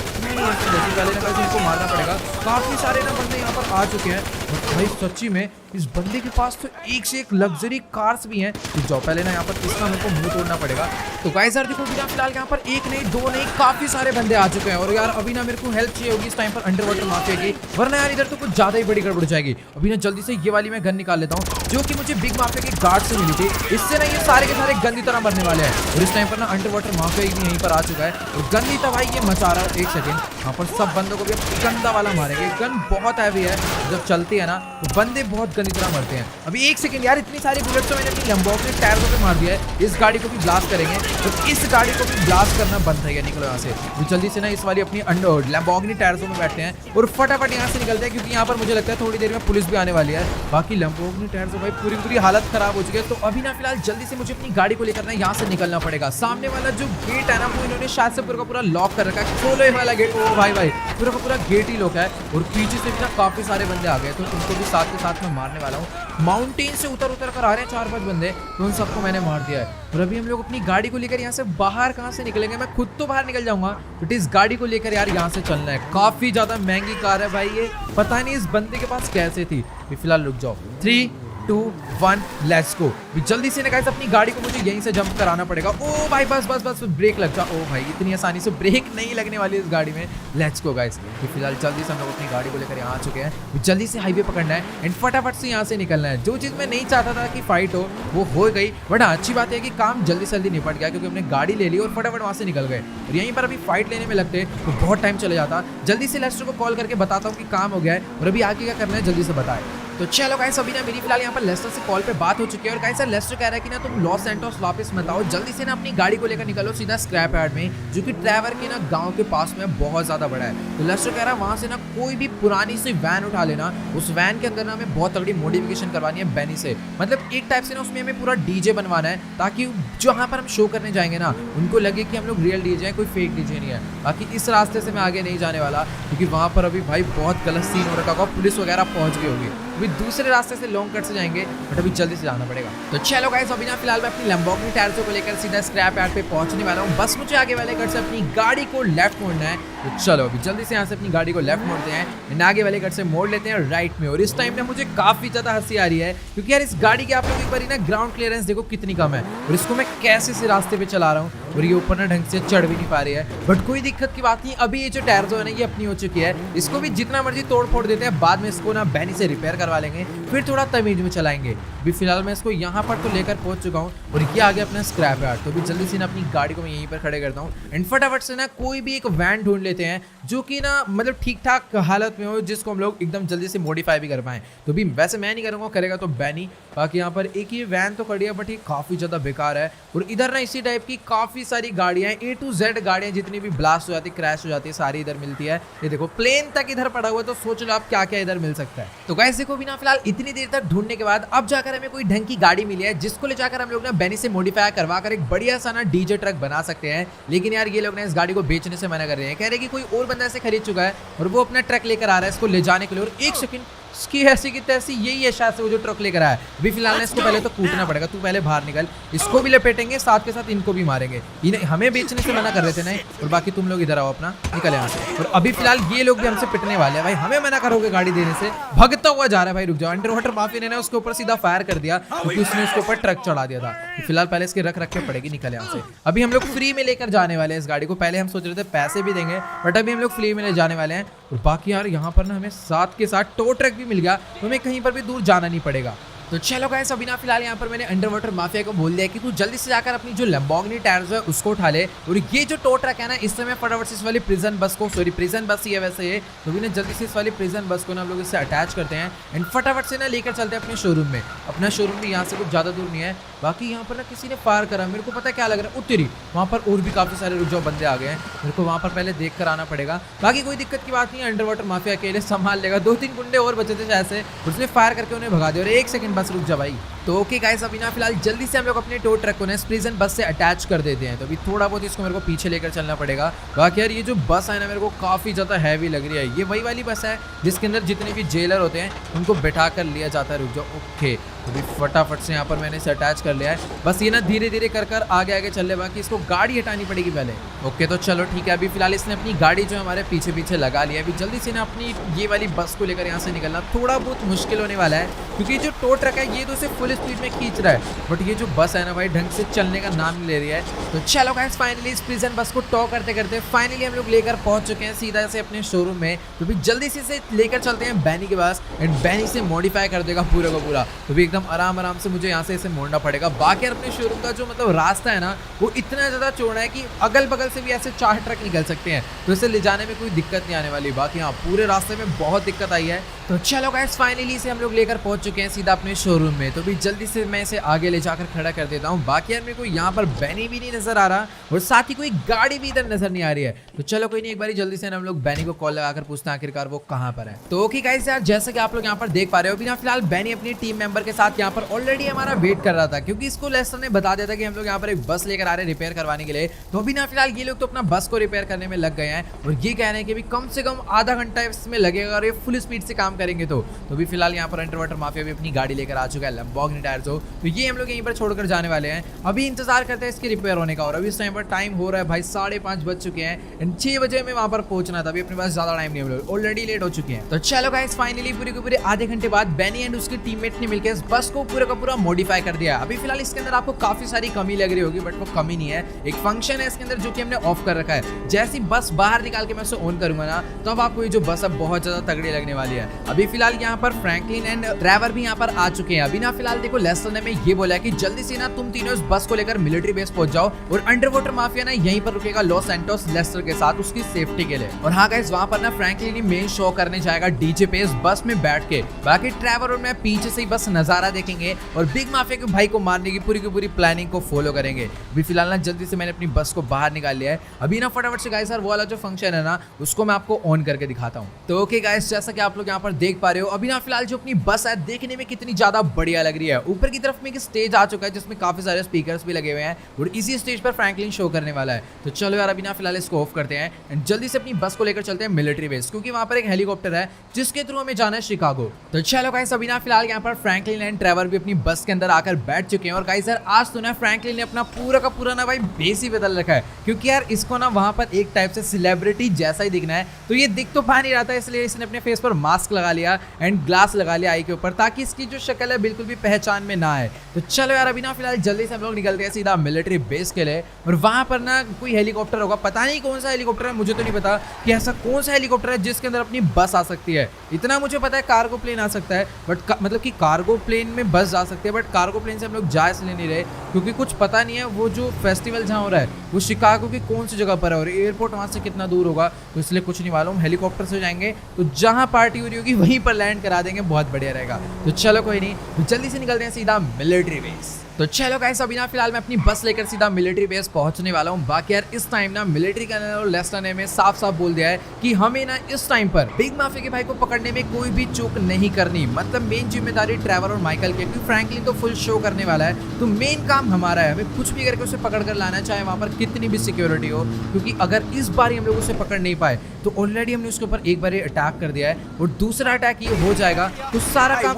इनको मारना पड़ेगा। काफी सारे ना बंदे यहाँ पर आ चुके हैं। भाई सच्ची में इस बंदे के पास तो एक से एक लग्जरी कार्स भी हैं। तो जाओ पहले ना यहाँ पर इसका मेरे को मुंह तोड़ना पड़ेगा। तो गाइस यार देखो बिना फिलहाल यहाँ पर एक नहीं दो नहीं काफी सारे बंदे आ चुके हैं। और यार अभी ना मेरे को हेल्प चाहिए होगी इस टाइम पर अंडर वाटर माफिया की, वरना यार इधर तो कुछ ज्यादा ही बड़ी गड़बड़ जाएगी। अभी ना जल्दी से ये वाली मैं गन निकाल लेता हूँ जो कि मुझे बिग माफिया के गार्ड से मिली थी। इससे ना ये सारे के सारे गंदी तरह मरने वाले हैं। और इस टाइम पर ना अंडर वाटर माफिया भी यहीं पर आ चुका है और गंदी तबाही ये मचा रहा है। एक सेकेंड, यहाँ पर सब बंदों को भी गंदा वाला मारेंगे। गन बहुत हैवी है, जब चलती है ना तो बंदे बहुत गंदी तरह मरते हैं। अभी एक सेकंड यार, इतनी सारी बुलेट्स तो मैंने अपनी लैम्बोर्गिनी टायरों पे मार दिया है। इस गाड़ी को भी ब्लास्ट करेंगे, तो इस गाड़ी को भी ब्लास्ट करना बंद रहेगा। निकलो यहाँ से, तो जल्दी से ना इस वाली अपनी लैम्बोर्गिनी टायरों में बैठते हैं और फटाफट यहाँ से निकलते हैं, क्योंकि यहाँ पर मुझे लगता है थोड़ी देर में पुलिस भी आने वाली है। बाकी लैम्बोर्गिनी टायरों भाई पूरी हालत खराब हो चुकी है। तो अभी ना फिलहाल जल्दी से मुझे अपनी गाड़ी को लेकर ना यहाँ से निकलना पड़ेगा। सामने वाला जो गेट है ना वो इन्होंने शायद से पूरा लॉक कर रखा है। खोलो ये वाला गेट। ओ भाई भाई पूरा का पूरा गेट ही लॉक है और पीछे से भी ना काफी सारे बंदे आ गए, तो उनको भी साथ के साथ में मारने वाला हूँ। माउंटेन से उतर कर आ रहे हैं 4-5 बंदे, तो उन सबको मैंने मार दिया है। और अभी हम लोग अपनी गाड़ी को लेकर यहाँ से बाहर कहाँ से निकलेंगे? मैं खुद तो बाहर निकल जाऊंगा, बट इस गाड़ी को लेकर यार यहाँ से चलना है। काफी ज्यादा महंगी कार है भाई ये, पता नहीं इस बंदे के पास कैसे थी। फिलहाल रुक जाओ, 3, 2 1 लेट्स गो। जल्दी से ना गाइस अपनी गाड़ी को मुझे यहीं से जंप कराना पड़ेगा। ओ भाई बस बस बस ब्रेक लग जा। ओ भाई इतनी आसानी से ब्रेक नहीं लगने वाली इस गाड़ी में। Let's go guys. फिलहाल जल्दी से हम लोग अपनी गाड़ी को लेकर यहाँ आ चुके हैं। जल्दी से हाईवे पकड़ना है एंड फटाफट से यहाँ से निकलना है। जो चीज़ मैं नहीं चाहता था कि फाइट हो वो गई, बट अच्छी बात है कि काम जल्दी से जल्दी निपट गया क्योंकि हमने गाड़ी ले ली और फटाफट वहाँ से निकल गए। और यहीं पर अभी फाइट लेने में लगते तो बहुत टाइम चले जाता। जल्दी से लेस्टर को कॉल करके बताता हूँ कि काम हो गया है और अभी आगे क्या करना है जल्दी से बताए। तो चलो गाइस अभी ना मेरी फिलहाल यहाँ पर लेस्टर से कॉल पे बात हो चुकी है और गाइस लेस्टर कह रहा है कि ना तुम लॉस सैंटोस वापस मत आओ, जल्दी से ना अपनी गाड़ी को लेकर निकलो सीधा स्क्रैप यार्ड में, जो कि ट्रैवर के ना गांव के पास में बहुत ज्यादा बड़ा है। तो लेस्टर कह रहा है वहां से ना कोई भी पुरानी सी वैन उठा लेना, उस वैन के अंदर ना हमें बहुत तगड़ी मॉडिफिकेशन करवानी है बेनी से, मतलब एक टाइप से ना उसमें हमें पूरा डीजे बनवाना है ताकि जहाँ पर हम शो करने जाएंगे ना उनको लगे कि हम लोग रियल डीजे हैं, कोई फेक डीजे नहीं है। बाकी इस रास्ते से मैं आगे नहीं जाने वाला क्योंकि वहाँ पर अभी भाई बहुत गलत सीन हो रखा होगा, पुलिस वगैरह पहुंच गई होगी। अभी दूसरे रास्ते से लॉन्ग कट से जाएंगे बट अभी जल्दी से जाना पड़ेगा। तो चलो गाइस अभी ना फिलहाल मैं अपनी लैम्बोर्गिनी टायर्स को लेकर सीधा स्क्रैप यार्ड पे पहुंचने वाला हूँ। बस मुझे आगे वाले कट से अपनी गाड़ी को लेफ्ट मोड़ना है। तो चलो अभी जल्दी से यहाँ से अपनी गाड़ी को लेफ्ट मोड़ते हैं, आगे वाले कट से मोड़ लेते हैं राइट में। और इस टाइम ना मुझे काफी ज्यादा हंसी आ रही है क्योंकि यार इस गाड़ी की आप लोग एक बार ना ग्राउंड क्लियरेंस देखो कितनी कम है और इसको मैं कैसे से रास्ते पे चला रहा हूँ और ये ऊपर ना ढंग से चढ़ भी नहीं पा रही है। बट कोई दिक्कत की बात नहीं, अभी ये जो टायर जो है ना ये अपनी हो चुकी है, इसको भी जितना मर्जी तोड़ फोड़ देते हैं, बाद में इसको ना बैनी से रिपेयर करवा लेंगे, फिर थोड़ा तमीज में चलाएंगे। अभी फिलहाल मैं इसको यहाँ पर तो लेकर पहुंच चुका हूँ और ये आ गया अपना स्क्रैप यार्ड। तो अभी जल्दी से ना अपनी गाड़ी को मैं यहीं पर खड़े करता हूँ एंड फटाफट से ना कोई भी एक वैन ढूंढ लेते हैं जो कि ना मतलब ठीक ठाक हालत में हो, जिसको हम लोग एकदम जल्दी से मॉडिफाई भी कर पाएं। तो भी वैसे मैं नहीं करूँगा, करेगा तो बैनी। बाकी यहाँ पर एक ही वैन तो खड़ी है बट ये काफ़ी ज़्यादा बेकार है। और इधर ना इसी टाइप की काफ़ी सारी गाड़ियाँ A to Z गाड़ियाँ जितनी भी ब्लास्ट हो जाती है, क्रैश हो जाती है, सारी इधर मिलती है। ये देखो प्लेन तक इधर पड़ा हुआ है, तो सोच लो आप क्या क्या इधर मिल सकता है। तो गाइस देखो बिना फिलहाल इतनी देर तक ढूंढने के बाद अब जाकर हमें कोई ढंग की गाड़ी मिली है जिसको ले जाकर हम लोग ना बैनी से मॉडिफाई करवा कर एक बढ़िया सा ना डीजे ट्रक बना सकते हैं। लेकिन यार ये लोग ना इस गाड़ी को बेचने से मना कर रहे हैं, कह रहे हैं कि कोई और बंदा इसे खरीद चुका है और वो अपना ट्रक लेकर आ रहा है इसको ले जाने के लिए। और एक सेकंड इसकी ऐसी की तैसी यही है शायद से वो जो ट्रक लेकर आया है। अभी फिलहाल ना इसको पहले तो कूटना पड़ेगा, तू पहले बाहर निकल, इसको भी लपेटेंगे साथ के साथ इनको भी मारेंगे। इन्हें हमें बेचने से मना कर रहे थे ना, और बाकी तुम लोग इधर आओ अपना, निकल यहाँ से। और अभी फिलहाल ये लोग भी हमसे पिटने वाले हैं भाई, हमें मना करोगे गाड़ी देने से, भगता हुआ जा रहा है भाई। रुक जाओ, अंडर वाटर माफी ने ना उसके ऊपर सीधा फायर कर दिया क्योंकि उसने उसके ऊपर ट्रक चढ़ा दिया था। तो फिलहाल पहले इसके रख के पड़ेगी, निकल यहाँ से। अभी हम लोग फ्री में लेकर जाने वाले हैं इस गाड़ी को, पहले हम सोच रहे थे पैसे भी देंगे बट अभी हम लोग फ्री में ले जाने वाले हैं। और बाकी यार यहाँ पर ना हमें साथ के साथ टो ट्रक भी मिल गया, तो हमें कहीं पर भी दूर जाना नहीं पड़ेगा। तो चलो गाइस अभी ना फिलहाल यहाँ पर मैंने अंडर वाटर माफिया को बोल दिया कि तू जल्दी से जाकर अपनी जो लैम्बोर्गिनी टायर्स है उसको उठा ले। और ये जो टो ट्रक है ना, इस समय फटाफट से इस वाली प्रिजन बस को, सॉरी प्रिजन बस ही है वैसे ये, तो भी ना जल्दी से इस वाली प्रिजन बस को ना हम लोग इससे अटैच करते हैं एंड फटाफट से ना लेकर चलते हैं अपने शोरूम में। अपना शोरूम भी यहाँ से कुछ ज़्यादा दूर नहीं है। बाकी यहाँ पर ना किसी ने फायर करा, मेरे को पता क्या लग रहा है, उत्तरी वहाँ पर और भी काफ़ी सारे रुक जाओ बंदे आ गए हैं, मेरे को वहाँ पर पहले देख कर आना पड़ेगा। बाकी कोई दिक्कत की बात नहीं है, अंडर वाटर माफिया अकेले संभाल लेगा। 2-3 गुंडे और बचे थे शायद से, उसने फायर करके उन्हें भगा दिया। और एक सेकंड बस रुक जा भाई। तो ओके गाइस अभी ना फिलहाल जल्दी से हम लोग अपने टो ट्रक को ना प्रिजन बस से अटैच कर देते हैं। तो अभी थोड़ा बहुत इसको मेरे को पीछे लेकर चलना पड़ेगा। बाकी यार ये जो बस है ना मेरे को काफ़ी ज़्यादा हैवी लग रही है। ये वही वाली बस है जिसके अंदर जितने भी जेलर होते हैं उनको बैठा कर लिया जाता है। रुक जाओ, ओके तो अभी फटाफट से यहाँ पर मैंने इसे अटैच कर लिया है। बस ये ना धीरे धीरे कर आगे आगे चल रहे, बाकी इसको गाड़ी हटानी पड़ेगी पहले। ओके तो चलो ठीक है, अभी फिलहाल इसने अपनी गाड़ी जो हमारे पीछे पीछे लगा लिया। अभी जल्दी से ना अपनी ये वाली बस को लेकर यहाँ से निकलना थोड़ा बहुत मुश्किल होने वाला है क्योंकि जो टो ट्रक है ये तो इसे फुल स्पीड में खींच रहा है, बट ये जो बस है ना भाई ढंग से चलने का नाम नहीं ले रही है। तो चलो गाइस फाइनली इस प्रिजन बस को टॉ करते करते फाइनली हम लोग लेकर पहुंच चुके हैं सीधा से अपने शोरूम में। तो भी जल्दी से इसे लेकर चलते हैं बैनी के पास एंड बैनी से मॉडिफाई कर देगा पूरा का पूरा। तो भी एकदम आराम से मुझे यहाँ से इसे मोड़ना पड़ेगा। बाकी अपने शोरूम का जो मतलब रास्ता है ना वो इतना ज़्यादा चौड़ा है कि अगल बगल से भी ऐसे 4 ट्रक निकल सकते हैं, तो इसे ले जाने में कोई दिक्कत नहीं आने वाली। बाकी हाँ पूरे रास्ते में बहुत दिक्कत आई है। तो चलो गाइस फाइनली इसे हम लोग लेकर पहुंच चुके हैं सीधा अपने शोरूम में। तो भी जल्दी से मैं इसे आगे ले जाकर खड़ा कर देता हूँ। बाकी यार मेरे को यहाँ पर बैनी भी नहीं नजर आ रहा और साथ ही कोई गाड़ी भी इधर नजर नहीं आ रही है। तो चलो कोई नहीं, एक बार जल्दी से हम लोग बैनी को कॉल लगाकर पूछते हैं आखिरकार वो कहाँ पर है। तो ओके गाइस यार जैसे कि आप लोग यहाँ पर देख पा रहे हो, अभी ना फिलहाल बैनी अपनी टीम मेंबर के साथ यहाँ पर ऑलरेडी हमारा वेट कर रहा था क्योंकि इसको लेस्टर ने बता दिया था कि हम लोग यहाँ पर एक बस लेकर आ रहे हैं रिपेयर करवाने के लिए। तो अभी ना फिलहाल ये लोग तो अपना बस को रिपेयर करने में लग गए हैं और ये कह रहे हैं कि अभी कम से कम आधा घंटा इसमें लगेगा और ये फुल स्पीड से काम करेंगे। तो अभी फिलहाल यहाँ पर अंडर वाटर माफिया भी अपनी गाड़ी लेकर आ चुका है, लैम्बोर्गिनी महोगनी टायर्स हो। तो ये हम लोग यहीं पर छोड़कर जाने वाले हैं। अभी इंतजार करते हैं इसके रिपेयर होने का। और अभी इस टाइम पर टाइम हो रहा है भाई 5:30 बज चुके हैं। 6 बजे में वहां पर पहुंचना था। अभी अपने पास ज्यादा टाइम नहीं, हम लोग ऑलरेडी लेट हो चुके हैं। तो चलो गाइस फाइनली पूरे के पूरे आधे घंटे बाद बेनी एंड उसके टीममेट ने मिलकर इस बस को पूरा का पूरा मॉडिफाई कर दिया। अभी फिलहाल इसके अंदर आपको काफी सारी कमी लग रही होगी, बट वो कमी नहीं है। एक फंक्शन है इसके अंदर जो कि हमने ऑफ कर रखा है। जैसी बस बाहर निकाल के मैं उसे ऑन करूंगा ना, तो अब आपको ये जो बस है बहुत ज्यादा तगड़ी लगने वाली है। अभी फिलहाल यहाँ पर फ्रैंकलिन एंड ट्रेवर भी यहाँ पर आ चुके हैं। अभी ना फिलहाल देखो लेस्टर ने ये बोला है कि जल्दी से ना तुम तीनों इस बस को लेकर मिलिट्री बेस पहुंच जाओ और अंडर वाटर माफिया ना यहीं पर रुकेगा लॉस सैंटोस लेस्टर के साथ उसकी सेफ्टी के लिए। और हाँ गाइस वहां पर ना फ्रैंकलिन मेन शो करने जाएगा डीजे पे इस बस में बैठ के। बाकी ट्रेवर और मैं पीछे से ही बस नजारा देखेंगे और बिग माफिया के भाई को मारने की पूरी प्लानिंग को फॉलो करेंगे। अभी फिलहाल ना जल्दी से मैंने अपनी बस को बाहर निकाल लिया है। अभी ना फटाफट से गाइस वो वाला जो फंक्शन है ना उसको मैं आपको ऑन करके दिखाता हूँ। तो ओके गाइस जैसा कि आप लोग यहाँ पर देख पा रहे हो, अभी ना फिलहाल जो अपनी बस है देखने में कितनी ज्यादा बढ़िया लग रही है। ऊपर की तरफ में एक स्टेज आ चुका है जिसमें काफी सारे स्पीकर्स भी लगे हुए हैं और इसी स्टेज पर फ्रैंकलिन शो करने वाला है। तो चलो यार अभी ना फिलहाल इसको ऑफ करते हैं एंड जल्दी से अपनी बस को लेकर चलते हैं मिलिट्री बेस, क्योंकि वहां पर एक हेलीकॉप्टर है जिसके थ्रू हमें जाना है शिकागो। तो चलो गाइस अभी ना फिलहाल यहाँ पर फ्रैंकलिन एंड ट्रेवर भी अपनी बस के अंदर आकर बैठ चुके हैं। और गाइस यार आज तो ना फ्रैंकलिन ने अपना पूरा का पूरा ना भाई बेस ही बदल रखा है, क्योंकि यार इसको ना वहां पर एक टाइप से सेलिब्रिटी जैसा ही दिखना है। तो ये दिख तो पा नहीं रहा था, इसलिए इसने अपने फेस पर मास्क लगा लिया एंड ग्लास लगा लिया आई के ऊपर, ताकि इसकी जो शक्ल है बिल्कुल भी पहचान में ना आए। तो चलो यार अभी ना फिलहाल जल्दी से हम लोग निकलते हैं सीधा मिलिट्री बेस के लिए। और वहां पर ना कोई हेलीकॉप्टर होगा, पता नहीं कौन सा हेलीकॉप्टर है, मुझे तो नहीं पता कि ऐसा कौन सा हेलीकॉप्टर है जिसके अंदर अपनी बस आ सकती है। इतना मुझे पता है कार्गो प्लेन आ सकता है, बट मतलब कि कार्गो प्लेन में बस जा सकती है, बट कार्गो प्लेन से हम लोग जा इसलिए नहीं रहे क्योंकि कुछ पता नहीं है वो जो फेस्टिवल जहाँ हो रहा है वो शिकागो की कौन सी जगह पर है और एयरपोर्ट वहाँ से कितना दूर होगा, तो इसलिए कुछ नहीं मालूम। हेलीकॉप्टर से जाएंगे तो जहाँ पार्टी हो रही होगी वहीं पर लैंड करा देंगे, बहुत बढ़िया रहेगा। तो चलो कोई नहीं, तो जल्दी से निकलते हैं सीधा मिलिट्री बेस। तो चलो गाइस अभी ना फिलहाल मैं अपनी बस लेकर सीधा मिलिट्री बेस पहुंचने वाला हूं। बाकी यार इस टाइम ना मिलिट्री कर्नल और लेस्टर ने साफ साफ बोल दिया है कि हमें ना इस टाइम पर बिग माफिया के भाई को पकड़ने में कोई भी चूक नहीं करनी। मतलब मेन जिम्मेदारी ट्रेवर और माइकल की, क्योंकि फ्रैंकलिन तो फुल शो करने वाला है, तो मेन काम हमारा है। हमें कुछ भी करके उसे पकड़ कर लाना, चाहे वहां पर कितनी भी सिक्योरिटी हो, क्योंकि अगर इस बार हम लोग उसे पकड़ नहीं पाए तो ऑलरेडी हमने उसके ऊपर एक बार अटैक कर दिया है और दूसरा अटैक ये हो जाएगा तो सारा काम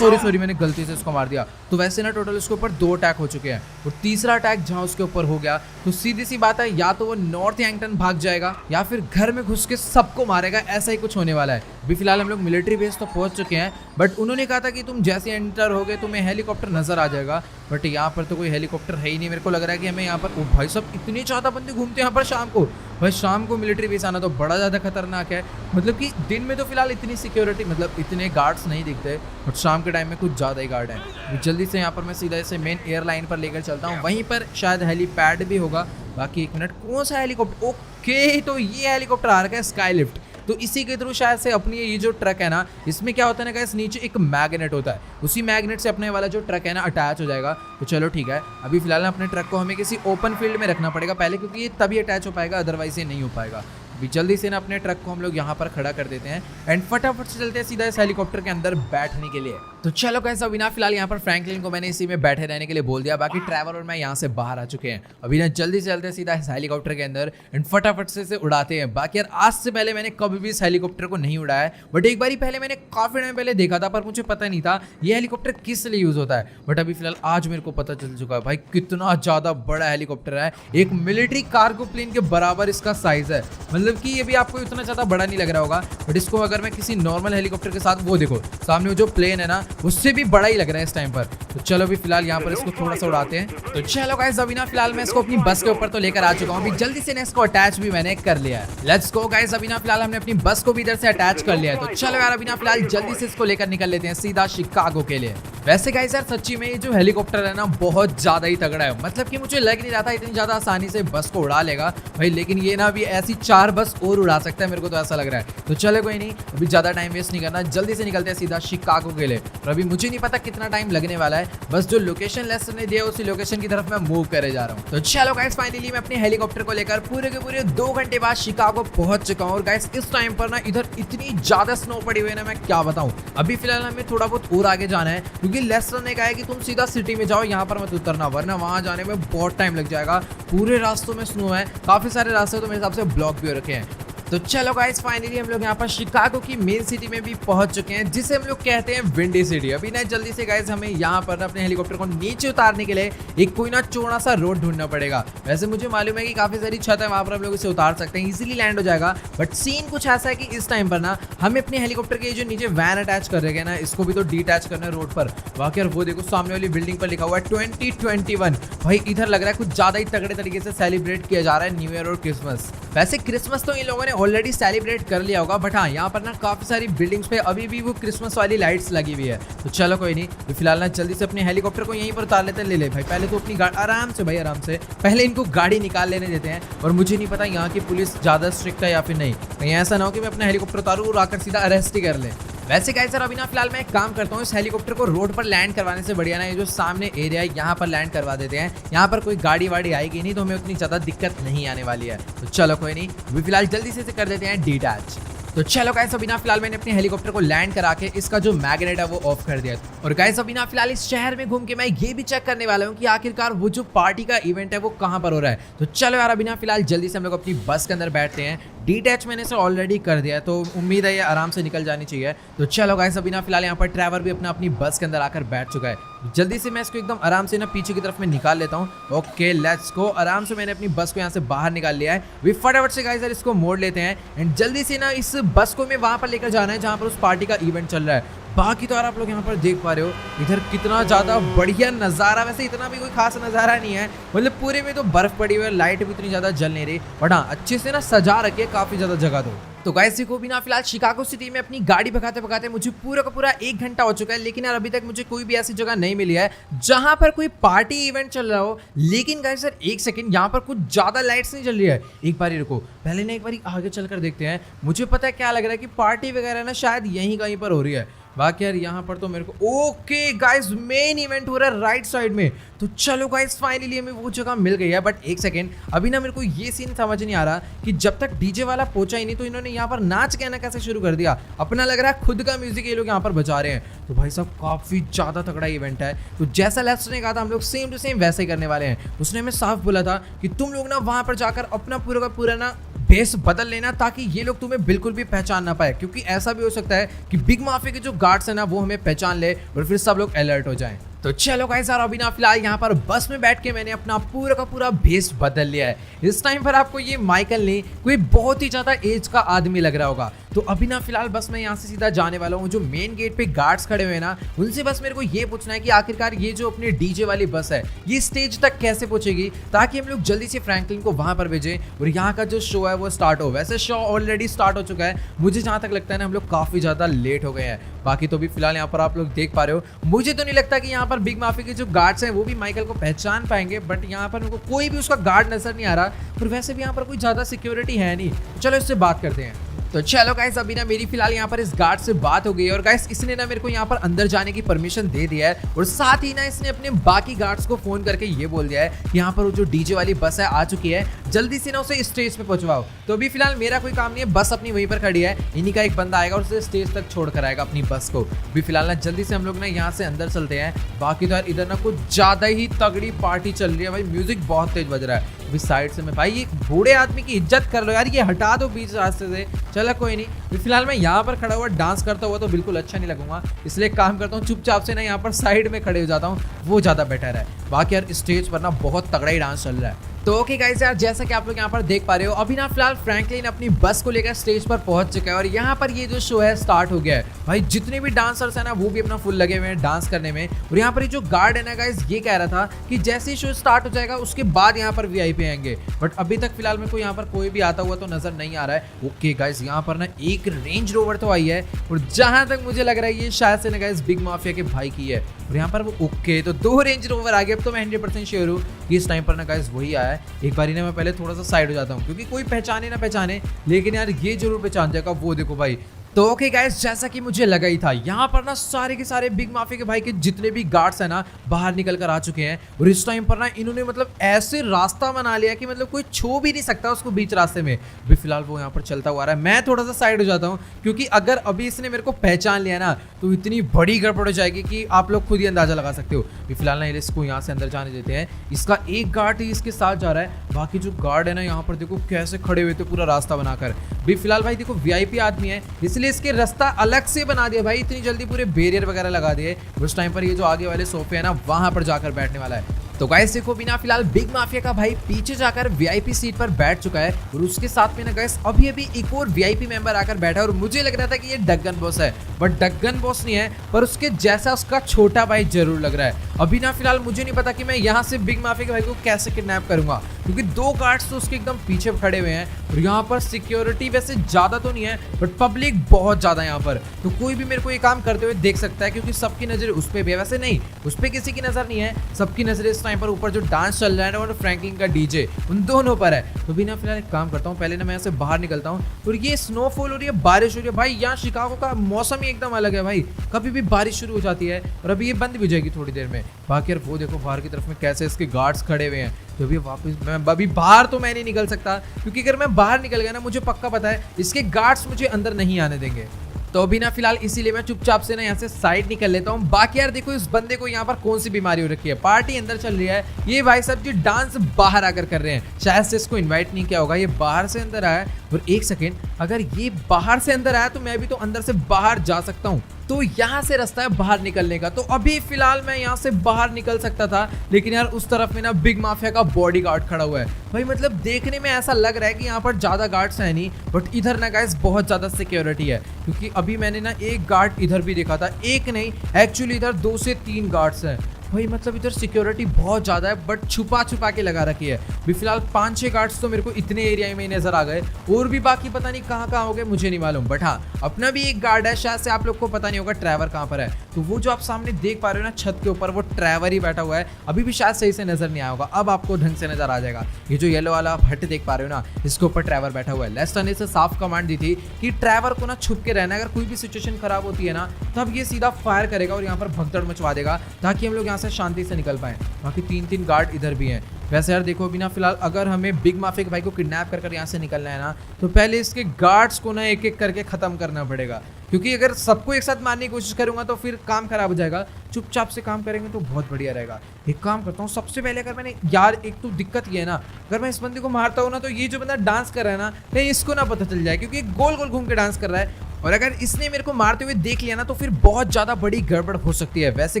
सॉरी मैंने गलती से उसको मार दिया। तो वैसे ना टोटल उसके ऊपर 2 अटैक हो चुके हैं और तीसरा अटैक जहां उसके ऊपर हो गया तो सीधी सी बात है या तो वो नॉर्थ यंगटन भाग जाएगा या फिर घर में घुस के सबको मारेगा, ऐसा ही कुछ होने वाला है। अभी फिलहाल हम लोग मिलिट्री बेस तो पहुंच चुके हैं, बट उन्होंने कहा था कि तुम जैसे एंटर होगे तुम्हें हेलीकॉप्टर नजर आ जाएगा, बट यहाँ पर तो कोई हेलीकॉप्टर है ही नहीं। मेरे को लग रहा है कि हमें यहाँ पर भाई सब इतने ज्यादा बंदे घूमते हैं यहाँ पर शाम को। भाई शाम को मिलिट्री बेस आना तो बड़ा ज़्यादा खतरनाक है। मतलब कि दिन में तो फिलहाल इतनी सिक्योरिटी मतलब इतने गार्ड्स नहीं दिखते, बट शाम के टाइम में कुछ ज़्यादा ही गार्ड है। जल्दी से यहाँ पर मैं सीधा इसे मेन एयरलाइन पर लेकर चलता हूँ, वहीं पर शायद हेलीपैड भी होगा। बाकी 1 मिनट, कौन सा हेलीकॉप्टर? ओके तो ये हेलीकॉप्टर आ रखा है स्काई लिफ्ट, तो इसी के थ्रू शायद से अपनी ये जो ट्रक है ना इसमें क्या होता है ना गाइस, नीचे एक मैग्नेट होता है, उसी मैग्नेट से अपने वाला जो ट्रक है ना अटैच हो जाएगा। तो चलो ठीक है, अभी फिलहाल अपने ट्रक को हमें किसी ओपन फील्ड में रखना पड़ेगा पहले, क्योंकि ये तभी अटैच हो पाएगा, अदरवाइज ये नहीं हो पाएगा। अभी जल्दी से ना अपने ट्रक को हम लोग यहाँ पर खड़ा कर देते हैं एंड फटाफट से चलते हैं सीधा इस हेलीकॉप्टर के अंदर बैठने के लिए। तो चलो गाइस अभी ना फिलहाल यहाँ पर फ्रैंकलिन को मैंने इसी में बैठे रहने के लिए बोल दिया, बाकी ट्रैवल और मैं यहाँ से बाहर आ चुके हैं। अभी ना जल्दी से चलते हैं सीधा इस हेलीकॉप्टर के अंदर एंड फटाफट से इसे उड़ाते हैं। बाकी यार आज से पहले मैंने कभी भी इस हेलीकॉप्टर को नहीं उड़ाया है, बट एक बार पहले मैंने काफी टाइम पहले देखा था, पर मुझे पता नहीं था ये हेलीकॉप्टर किस लिए यूज होता है। बट अभी फिलहाल आज मेरे को पता चल चुका है भाई कितना ज्यादा बड़ा हेलीकॉप्टर है, एक मिलिट्री कार्गो प्लेन के बराबर इसका साइज है। मतलब कि ये भी आपको इतना ज्यादा बड़ा नहीं लग रहा होगा, बट इसको अगर मैं किसी नॉर्मल हेलीकॉप्टर के साथ, वो देखो सामने वो जो प्लेन है ना उससे भी बड़ा ही लग रहा है इस टाइम पर। तो चलो अभी फिलहाल यहाँ पर इसको थोड़ा सा उड़ाते हैं। तो चलो गाइस अभी ना फिलहाल मैं इसको अपनी बस के ऊपर तो लेकर आ चुका हूँ, अभी जल्दी से इसको अटैच भी मैंने कर लिया है। लेट्स गो गाइस, अभी ना फिलहाल हमने अपनी बस को भी इधर से अटैच कर लिया है। तो चलो यार अभी ना फिलहाल जल्दी से इसको लेकर निकल लेते हैं सीधा शिकागो के लिए। वैसे गाइस यार सच्ची में ये जो हेलीकॉप्टर है ना बहुत ज्यादा ही तगड़ा है, मतलब कि मुझे लग नहीं रहा था इतनी ज्यादा आसानी से बस को उड़ा लेगा भाई, लेकिन ये ना अभी ऐसी 4 बस और उड़ा सकता है, मेरे को तो ऐसा लग रहा है। तो चलो कोई नहीं, अभी ज्यादा टाइम वेस्ट नहीं करना, जल्दी से निकलते हैं सीधा शिकागो के लिए। और अभी मुझे नहीं पता कितना टाइम लगने वाला है, बस जो लोकेशन लेस्टर ने दिया उसी लोकेशन की तरफ मैं मूव करे जा रहा हूँ। तो चलो गाइस फाइनली मैं अपने हेलीकॉप्टर को लेकर पूरे के पूरे 2 घंटे बाद शिकागो पहुंच चुका हूँ। और गाइस इस टाइम पर ना इधर इतनी ज्यादा स्नो पड़ी हुई है ना, मैं क्या बताऊँ। अभी फिलहाल हमें थोड़ा बहुत और आगे जाना है, क्योंकि लेस्टर ने कहा है कि तुम सीधा सिटी में जाओ, यहाँ पर मत उतरना, वरना वहां जाने में बहुत टाइम लग जाएगा। पूरे रास्तों में स्नो है, काफी सारे रास्ते तो मेरे हिसाब से ब्लॉक भी हो रखे हैं। तो चलो गाइस फाइनली हम लोग यहाँ पर शिकागो की मेन सिटी में भी पहुंच चुके हैं, जिसे हम लोग कहते हैं विंडी सिटी। अभी ना जल्दी से गाइस हमें यहाँ पर अपने हेलीकॉप्टर को नीचे उतारने के लिए एक कोई ना चौड़ा सा रोड ढूंढना पड़ेगा। वैसे मुझे मालूम है कि काफी सारी छत है, वहां पर हम लोग इसे उतार सकते हैं, इजीली लैंड हो जाएगा। बट सीन कुछ ऐसा है कि इस टाइम पर ना हमें अपने हेलीकॉप्टर के जो नीचे वैन अटैच कर रहे हैं ना, इसको भी तो डिटैच करना है रोड पर। बाकी यार वो देखो सामने वाली बिल्डिंग पर लिखा हुआ है 2021। भाई इधर लग रहा है कुछ ज्यादा ही तगड़े तरीके से सेलिब्रेट किया जा रहा है न्यू ईयर और क्रिसमस। वैसे क्रिसमस तो इन लोगों ने ऑलरेडी सेलिब्रेट कर लिया होगा, बट हाँ यहाँ पर ना काफी सारी बिल्डिंग्स पे अभी भी वो क्रिसमस वाली लाइट्स लगी हुई है। तो चलो कोई नहीं, तो फिलहाल ना जल्दी से अपने हेलीकॉप्टर को यहीं पर उतार लेते हैं। ले भाई पहले तो अपनी आराम से, भाई आराम से पहले इनको गाड़ी निकाल लेने देते हैं। और मुझे नहीं पता यहाँ की पुलिस ज्यादा स्ट्रिक्ट है या फिर नहीं, कहीं ऐसा ना हो कि मैं अपना हेलीकॉप्टर उतारूँ और आकर सीधा अरेस्ट ही कर ले। वैसे गाइस सर अभी ना फिलहाल मैं एक काम करता हूँ, इस हेलीकॉप्टर को रोड पर लैंड करवाने से बढ़िया ना ये जो सामने एरिया है यहाँ पर लैंड करवा देते हैं। यहाँ पर कोई गाड़ी वाड़ी आएगी नहीं, तो हमें उतनी ज्यादा दिक्कत नहीं आने वाली है। तो चलो कोई नहीं, अभी फिलहाल जल्दी से कर देते हैं डिटैच। तो चलो गाइस अभी ना फिलहाल मैंने अपने हेलीकॉप्टर को लैंड करा के इसका जो मैग्नेट है वो ऑफ कर दिया। और गाइस अभी ना फिलहाल इस शहर में घूम के मैं ये भी चेक करने वाला हूँ कि आखिरकार वो जो पार्टी का इवेंट है वो कहाँ पर हो रहा है। तो चलो यार अभी ना फिलहाल जल्दी से हम लोग अपनी बस के अंदर बैठते हैं। डिटैच मैंने इसे ऑलरेडी कर दिया है, तो उम्मीद है ये आराम से निकल जानी चाहिए। तो चलो गाइस अभी ना फिलहाल यहाँ पर ट्रैवर भी अपनी बस के अंदर आकर बैठ चुका है। जल्दी से मैं इसको एकदम आराम से ना पीछे की तरफ में निकाल लेता हूँ। Okay let's go. आराम से मैंने अपनी बस को यहाँ से बाहर निकाल लिया है। वे फटाफट से गाइस इसको मोड़ लेते हैं एंड जल्दी से ना इस बस को मैं वहां पर लेकर जाना है जहां पर उस पार्टी का इवेंट चल रहा है। बाकी तो यार आप लोग यहाँ पर देख पा रहे हो इधर कितना ज्यादा बढ़िया नजारा। वैसे इतना भी कोई खास नजारा नहीं है, मतलब पूरे में तो बर्फ पड़ी हुई है, लाइट भी इतनी ज्यादा जल नहीं रही, बट हाँ अच्छे से ना सजा रखी है काफी ज्यादा जगह। तो गाइस देखो भी ना फिलहाल शिकागो सिटी में अपनी गाड़ी भगाते भगाते मुझे पूरा का पूरा 1 घंटा हो चुका है, लेकिन यार अभी तक मुझे कोई भी ऐसी जगह नहीं मिली है जहां पर कोई पार्टी इवेंट चल रहा हो। लेकिन गाइस सर एक सेकंड, यहाँ पर कुछ ज्यादा लाइट्स नहीं जल रही है। एक बार रुको, पहले ना एक बार आगे चलकर देखते हैं। मुझे पता है क्या लग रहा है कि पार्टी वगैरह ना शायद यहीं कहीं पर हो रही है। बाकी यार यहाँ पर तो मेरे को ओके गाइस मेन इवेंट हो रहा है राइट साइड में। तो चलो गाइस फाइनली हमें वो जगह मिल गई है। बट एक सेकेंड, अभी ना मेरे को ये सीन समझ नहीं आ रहा कि जब तक डीजे वाला पहुंचा ही नहीं तो इन्होंने यहाँ पर नाच कहना कैसे शुरू कर दिया। अपना लग रहा है खुद का म्यूजिक ये लोग यहाँ पर बजा रहे हैं। तो भाई साहब काफी ज्यादा तगड़ा इवेंट है। तो जैसा लेफ्ट ने कहा था हम लोग सेम टू सेम वैसे ही करने वाले हैं। उसने हमें साफ बोला था कि तुम लोग ना वहां पर जाकर अपना पूरा का पूरा ना बेस बदल लेना, ताकि ये लोग तुम्हें बिल्कुल भी पहचान ना पाए, क्योंकि ऐसा भी हो सकता है कि बिग माफिया के जो गार्ड्स है ना वो हमें पहचान ले और फिर सब लोग अलर्ट हो जाएं। तो चलो गाइस यार अभी ना फिलहाल यहाँ पर बस में बैठ के मैंने अपना पूरा का पूरा भेस बदल लिया है। इस टाइम पर आपको ये माइकल नहीं, कोई बहुत ही ज्यादा एज का आदमी लग रहा होगा। तो अभी ना फिलहाल बस मैं यहाँ से सीधा जाने वाला हूँ। जो मेन गेट पे गार्ड्स खड़े हुए हैं ना, उनसे बस मेरे को ये पूछना है कि आखिरकार ये जो अपनी डीजे वाली बस है ये स्टेज तक कैसे पहुंचेगी, ताकि हम लोग जल्दी से फ्रैंकलिन को वहां पर भेजें और यहाँ का जो शो है वो स्टार्ट हो। वैसे शो ऑलरेडी स्टार्ट हो चुका है, मुझे जहाँ तक लगता है ना हम लोग काफी ज्यादा लेट हो गए हैं। बाकी तो भी फिलहाल यहाँ पर आप लोग देख पा रहे हो, मुझे तो नहीं लगता कि यहाँ पर बिग माफिया के जो गार्ड्स हैं वो भी माइकल को पहचान पाएंगे। बट यहाँ पर उनको कोई भी उसका गार्ड नजर नहीं आ रहा, और वैसे भी यहाँ पर कोई ज्यादा सिक्योरिटी है नहीं। चलो इससे बात करते हैं। तो चलो गाइस अभी ना मेरी फिलहाल यहाँ पर इस गार्ड से बात हो गई है और गाइस इसने ना मेरे को यहाँ पर अंदर जाने की परमिशन दे दिया है। और साथ ही ना इसने अपने बाकी गार्ड्स को फोन करके ये बोल दिया है कि यहाँ पर वो जो डीजे वाली बस है आ चुकी है, जल्दी से ना उसे स्टेज पे पहुंचवाओ। तो अभी फिलहाल मेरा कोई काम नहीं है, बस अपनी वहीं पर खड़ी है, इन्हीं का एक बंदा आएगा और उसे स्टेज तक छोड़ कर आएगा अपनी बस को। अभी फिलहाल ना जल्दी से हम लोग ना यहाँ से अंदर चलते हैं। बाकी तो यार इधर ना कुछ ज्यादा ही तगड़ी पार्टी चल रही है भाई, म्यूजिक बहुत तेज बज रहा है। अभी साइड से मैं भाई एक बूढ़े आदमी की इज्जत कर लो यार, ये हटा दो बीच रास्ते से। चलो कोई नहीं, फिलहाल मैं यहाँ पर खड़ा हुआ डांस करता हुआ तो बिल्कुल अच्छा नहीं लगूंगा, इसलिए काम करता हूँ चुपचाप से ना यहाँ पर साइड में खड़े हो जाता हूँ, वो ज़्यादा बेटर है। बाकी यार स्टेज पर ना बहुत तगड़ा ही डांस चल रहा है। तो ओके गाइस यार जैसा कि आप लोग यहाँ पर देख पा रहे हो, अभी ना फिलहाल फ्रैंकलिन अपनी बस को लेकर स्टेज पर पहुंच चुका है और यहाँ पर ये जो शो है स्टार्ट हो गया है। भाई जितने भी डांसर्स हैं ना वो भी अपना फुल लगे हुए हैं डांस करने में। और यहाँ पर ये जो गार्ड है ना गाइस ये कह रहा था कि जैसे ही शो स्टार्ट हो जाएगा उसके बाद यहाँ पर वीआईपी आएंगे, बट अभी तक फिलहाल मेरे को यहाँ पर कोई भी आता हुआ तो नजर नहीं आ रहा है। ओके गाइस यहाँ पर ना एक रेंज रोवर तो आई है और जहां तक मुझे लग रहा है ये शायद से ना गाइस बिग माफिया के भाई की है। और यहाँ पर वो ओके तो 2 रेंज रोवर आ गए। अब तो मैं 100% श्योर हूँ कि इस टाइम पर ना गाइस वही आया है। एक बार ना मैं पहले थोड़ा सा साइड हो जाता हूँ, क्योंकि कोई पहचाने ना पहचाने लेकिन यार ये जरूर पहचान जाएगा। वो देखो भाई तो ओके गाइस, जैसा कि मुझे लगा ही था, यहाँ पर ना सारे के सारे बिग माफिया के भाई के जितने भी गार्ड्स हैं ना बाहर निकल कर आ चुके हैं। और इस टाइम पर ना इन्होंने मतलब ऐसे रास्ता बना लिया कि मतलब कोई छू भी नहीं सकता उसको बीच रास्ते में। अभी फिलहाल वो यहाँ पर चलता हुआ रहा है, मैं थोड़ा सा साइड हो जाता हूँ क्योंकि अगर अभी इसने मेरे को पहचान लिया ना तो इतनी बड़ी गड़बड़ हो जाएगी कि आप लोग खुद ही अंदाजा लगा सकते हो। अभी फिलहाल ना इसको यहाँ से अंदर जाने देते हैं। इसका एक गार्ड ही इसके साथ जा रहा है, बाकी जो गार्ड है ना यहाँ पर देखो कैसे खड़े हुए थे पूरा रास्ता बनाकर। अभी फिलहाल भाई देखो वीआईपी आदमी है इसलिए इसके रास्ता अलग से बना दिया भाई, इतनी जल्दी पूरे बैरियर वगैरह लगा दिए। उस टाइम पर ये जो आगे वाले सोफे है ना वहां पर जाकर बैठने वाला है। तो गाइस देखो बिना फिलहाल बिग माफिया का भाई पीछे जाकर वीआईपी सीट पर बैठ चुका है और उसके साथ में ना गाइस अभी एक और वीआईपी मेंबर आकर बैठा है। और मुझे लग रहा था कि ये डगन बॉस है, बट डगन बॉस नहीं है, पर उसके जैसा उसका छोटा भाई जरूर लग रहा है। अभी ना फिलहाल मुझे नहीं पता कि मैं यहाँ से बिग माफिया के भाई को कैसे किडनैप करूंगा क्योंकि दो गार्ड्स तो उसके एकदम पीछे खड़े हुए हैं और यहाँ पर सिक्योरिटी वैसे ज्यादा तो नहीं है बट पब्लिक बहुत ज्यादा यहाँ पर। तो कोई भी मेरे को ये काम करते हुए देख सकता है क्योंकि सबकी नजर उस पर भी है। वैसे नहीं, उस पर किसी की नजर नहीं है, सबकी नजर इस टाइम पर ऊपर जो डांस चल रहा है और फ्रैंकलिन का डीजे उन दोनों पर है। तो बिना फिलहाल एक काम करता हूँ, पहले ना मैं यहाँ से बाहर निकलता हूँ। और ये स्नोफॉल हो रही है, बारिश हो रही है भाई, यहाँ शिकागो का मौसम ही एकदम अलग है भाई, कभी भी बारिश शुरू हो जाती है और अभी ये बंद भी हो जाएगी थोड़ी देर में। बाकी यार वो देखो बाहर की तरफ में कैसे इसके गार्ड्स खड़े हुए हैं। तो अभी वापस मैं अभी बाहर तो मैं नहीं निकल सकता क्योंकि अगर मैं बाहर निकल गया ना मुझे पक्का पता है इसके गार्ड्स मुझे अंदर नहीं आने देंगे। तो अभी ना फिलहाल इसीलिए मैं चुपचाप से ना यहाँ से साइड निकल लेता हूँ। बाकी यार देखो इस बंदे को यहाँ पर कौन सी बीमारी हो रखी है, पार्टी अंदर चल रही है, ये भाई साहब जी डांस बाहर आकर कर रहे हैं। शायद से इसको इनवाइट नहीं किया होगा, ये बाहर से अंदर आया। और एक सेकेंड, अगर ये बाहर से अंदर आया तो मैं भी तो अंदर से बाहर जा सकता हूँ। तो यहाँ से रास्ता है बाहर निकलने का। तो अभी फिलहाल मैं यहाँ से बाहर निकल सकता था लेकिन यार उस तरफ में ना बिग माफिया का बॉडी गार्ड खड़ा हुआ है भाई। मतलब देखने में ऐसा लग रहा है कि यहाँ पर ज्यादा गार्ड्स है नहीं बट इधर ना गाइस बहुत ज्यादा सिक्योरिटी है क्योंकि अभी मैंने ना एक गार्ड इधर भी देखा था, एक नहीं एक्चुअली इधर 2 से 3 गार्ड्स हैं भाई। मतलब इधर सिक्योरिटी बहुत ज़्यादा है बट छुपा छुपा के लगा रखी है। अभी फिलहाल 5-6 गार्ड्स तो मेरे को इतने एरिया में नजर आ गए और भी बाकी पता नहीं कहाँ हो गए मुझे नहीं मालूम। बट हाँ अपना भी एक गार्ड है, शायद से आप लोग को पता नहीं होगा ट्रैवर कहाँ पर है। तो वो जो आप सामने देख पा रहे हो ना छत के ऊपर, वो ट्रैवर ही बैठा हुआ है। अभी भी शायद सही से नजर नहीं आया होगा, अब आपको ढंग से नजर आ जाएगा। ये जो येलो वाला आप हट देख पा रहे हो ना इसके ऊपर ट्रैवर बैठा हुआ है। लेस्टर ने इसे साफ कमांड दी थी कि ट्रैवर को ना छुप के रहना है, अगर कोई भी सिचुएशन खराब होती है ना तब ये सीधा फायर करेगा और यहाँ पर भगदड़ मचवा देगा ताकि हम लोग यहाँ से शांति से निकल पाए। बाकी 3-3 गार्ड इधर भी हैं। वैसे यार देखो बिना फिलहाल अगर हमें बिग माफिया के भाई को किडनैप कर यहाँ से निकलना है ना तो पहले इसके गार्ड्स को ना एक एक करके खत्म करना पड़ेगा क्योंकि अगर सबको एक साथ मारने की कोशिश करूंगा तो फिर काम खराब हो जाएगा। चुपचाप से काम करेंगे तो बहुत बढ़िया रहेगा। एक काम करता हूँ, सबसे पहले अगर मैंने यार एक तो दिक्कत ये है ना, अगर मैं इस बंदे को मारता हूँ ना तो ये जो बंदा डांस कर रहा है ना कहीं इसको ना पता चल जाए क्योंकि गोल गोल घूम के डांस कर रहा है और अगर इसने मेरे को मारते हुए देख लिया ना तो फिर बहुत ज्यादा बड़ी गड़बड़ हो सकती है। वैसे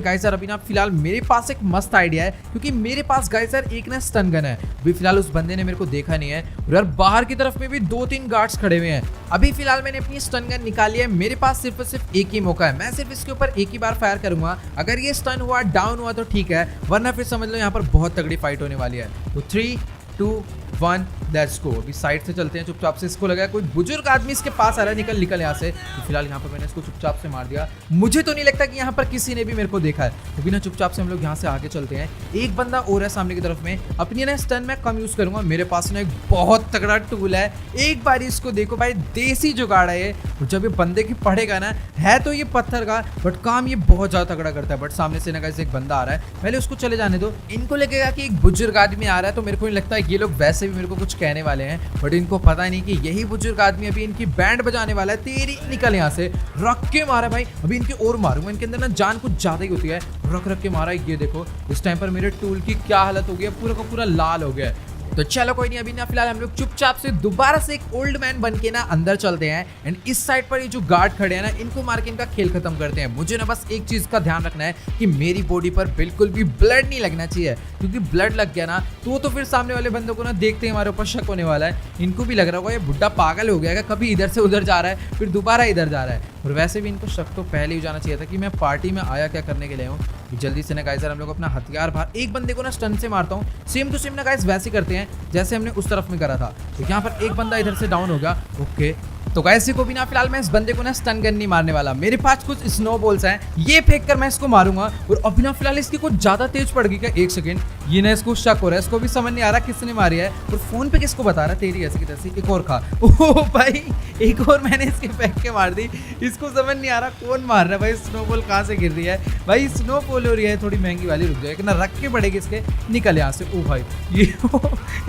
गाइस यार अभी ना फिलहाल मेरे पास एक मस्त आइडिया है क्योंकि मेरे पास गाइस यार एक ना स्टन गन है। अभी फिलहाल उस बंदे ने मेरे को देखा नहीं है और यार बाहर की तरफ में भी 2-3 गार्ड्स खड़े हुए हैं। अभी फिलहाल मैंने अपनी स्टन गन निकाली है, मेरे पास सिर्फ एक ही मौका है, मैं सिर्फ इसके ऊपर एक ही बार फायर करूंगा। अगर ये स्टन हुआ डाउन हुआ तो ठीक है, वरना फिर समझ लो यहाँ पर बहुत तगड़ी फाइट होने वाली है। तो 3, 2, 1 लेट्स गो। अभी साइड से चलते हैं चुपचाप से। इसको लगा कोई बुजुर्ग आदमी इसके पास आ रहा है, निकल यहाँ से। तो फिलहाल यहाँ पर मैंने इसको चुपचाप से मार दिया। मुझे तो नहीं लगता कि यहाँ पर किसी ने भी मेरे को देखा है, तो बिना चुपचाप से हम लोग यहाँ से आगे चलते हैं। एक बंदा और है सामने की तरफ में, अपनी ना स्टन मैं कम यूज करूंगा, मेरे पास ना एक बहुत तगड़ा टूल है। एक बार इसको देखो भाई, देसी जुगाड़ है ये। जब ये बंदे की पड़ेगा ना, है तो ये पत्थर का बट काम ये बहुत ज्यादा तगड़ा करता है। बट सामने से ना गाइस एक बंदा आ रहा है, पहले उसको चले जाने दो। इनको लगेगा कि एक बुजुर्ग आदमी आ रहा है, तो मेरे को नहीं लगता ये लोग वैसे भी मेरे को कुछ कहने वाले हैं, बट इनको पता नहीं कि यही बुजुर्ग आदमी अभी इनकी बैंड बजाने वाला है। तेरी निकल यहाँ से, रख के मारा भाई। अभी इनके और मारूंगा, इनके अंदर ना जान कुछ ज्यादा ही होती है। रख के मारा। ये देखो इस टाइम पर मेरे टूल की क्या हालत हो गई है, पूरा का पूरा लाल हो गया है। तो चलो कोई नहीं, अभी ना फिलहाल हम लोग चुपचाप से दोबारा से एक ओल्ड मैन बन के ना अंदर चलते हैं एंड इस साइड पर ये जो गार्ड खड़े हैं ना, इनको मार के इनका खेल खत्म करते हैं। मुझे ना बस एक चीज का ध्यान रखना है कि मेरी बॉडी पर बिल्कुल भी ब्लड नहीं लगना चाहिए, क्योंकि ब्लड लग गया ना तो फिर सामने वाले बंदों को ना देखते ही हमारे ऊपर शक होने वाला है। इनको भी लग रहा होगा ये बुड्ढा पागल हो गया, कभी इधर से उधर जा रहा है फिर दोबारा इधर जा रहा है। और वैसे भी इनको शक तो पहले ही जाना चाहिए था कि मैं पार्टी में आया क्या करने के लिए हूँ। जल्दी से ना गाइस हम लोग अपना हथियार बाहर, एक बंदे को ना स्टन से मारता हूँ। सेम टू सेम ना गाइस वैसे करते हैं जैसे हमने उस तरफ में करा था। तो यहाँ पर एक बंदा इधर से डाउन हो गया। ओके तो कैसे को भी ना फिलहाल मैं इस बंदे को ना स्टन गन नहीं मारने वाला, मेरे पास कुछ स्नो बॉल्स हैं, ये फेंक कर मैं इसको मारूंगा। और अभी ना फिलहाल इसकी कुछ ज्यादा तेज पड़ गई क्या, एक सेकंड, ये ना इसको शक हो रहा है, इसको भी समझ नहीं आ रहा किसने मारी है और फोन पे किसको बता रहा, तेरी ऐसी की तैसी, एक और खा। ओह भाई एक और मैंने इसके फेंक के मार दी, इसको समझ नहीं आ रहा कौन मार रहा है भाई, स्नो बॉल कहाँ से गिर रही है भाई, स्नो बॉल हो रही है थोड़ी महंगी वाली, रुक जाए ना रख के पड़ेगी इसके, निकल यहाँ से। ओ भाई ये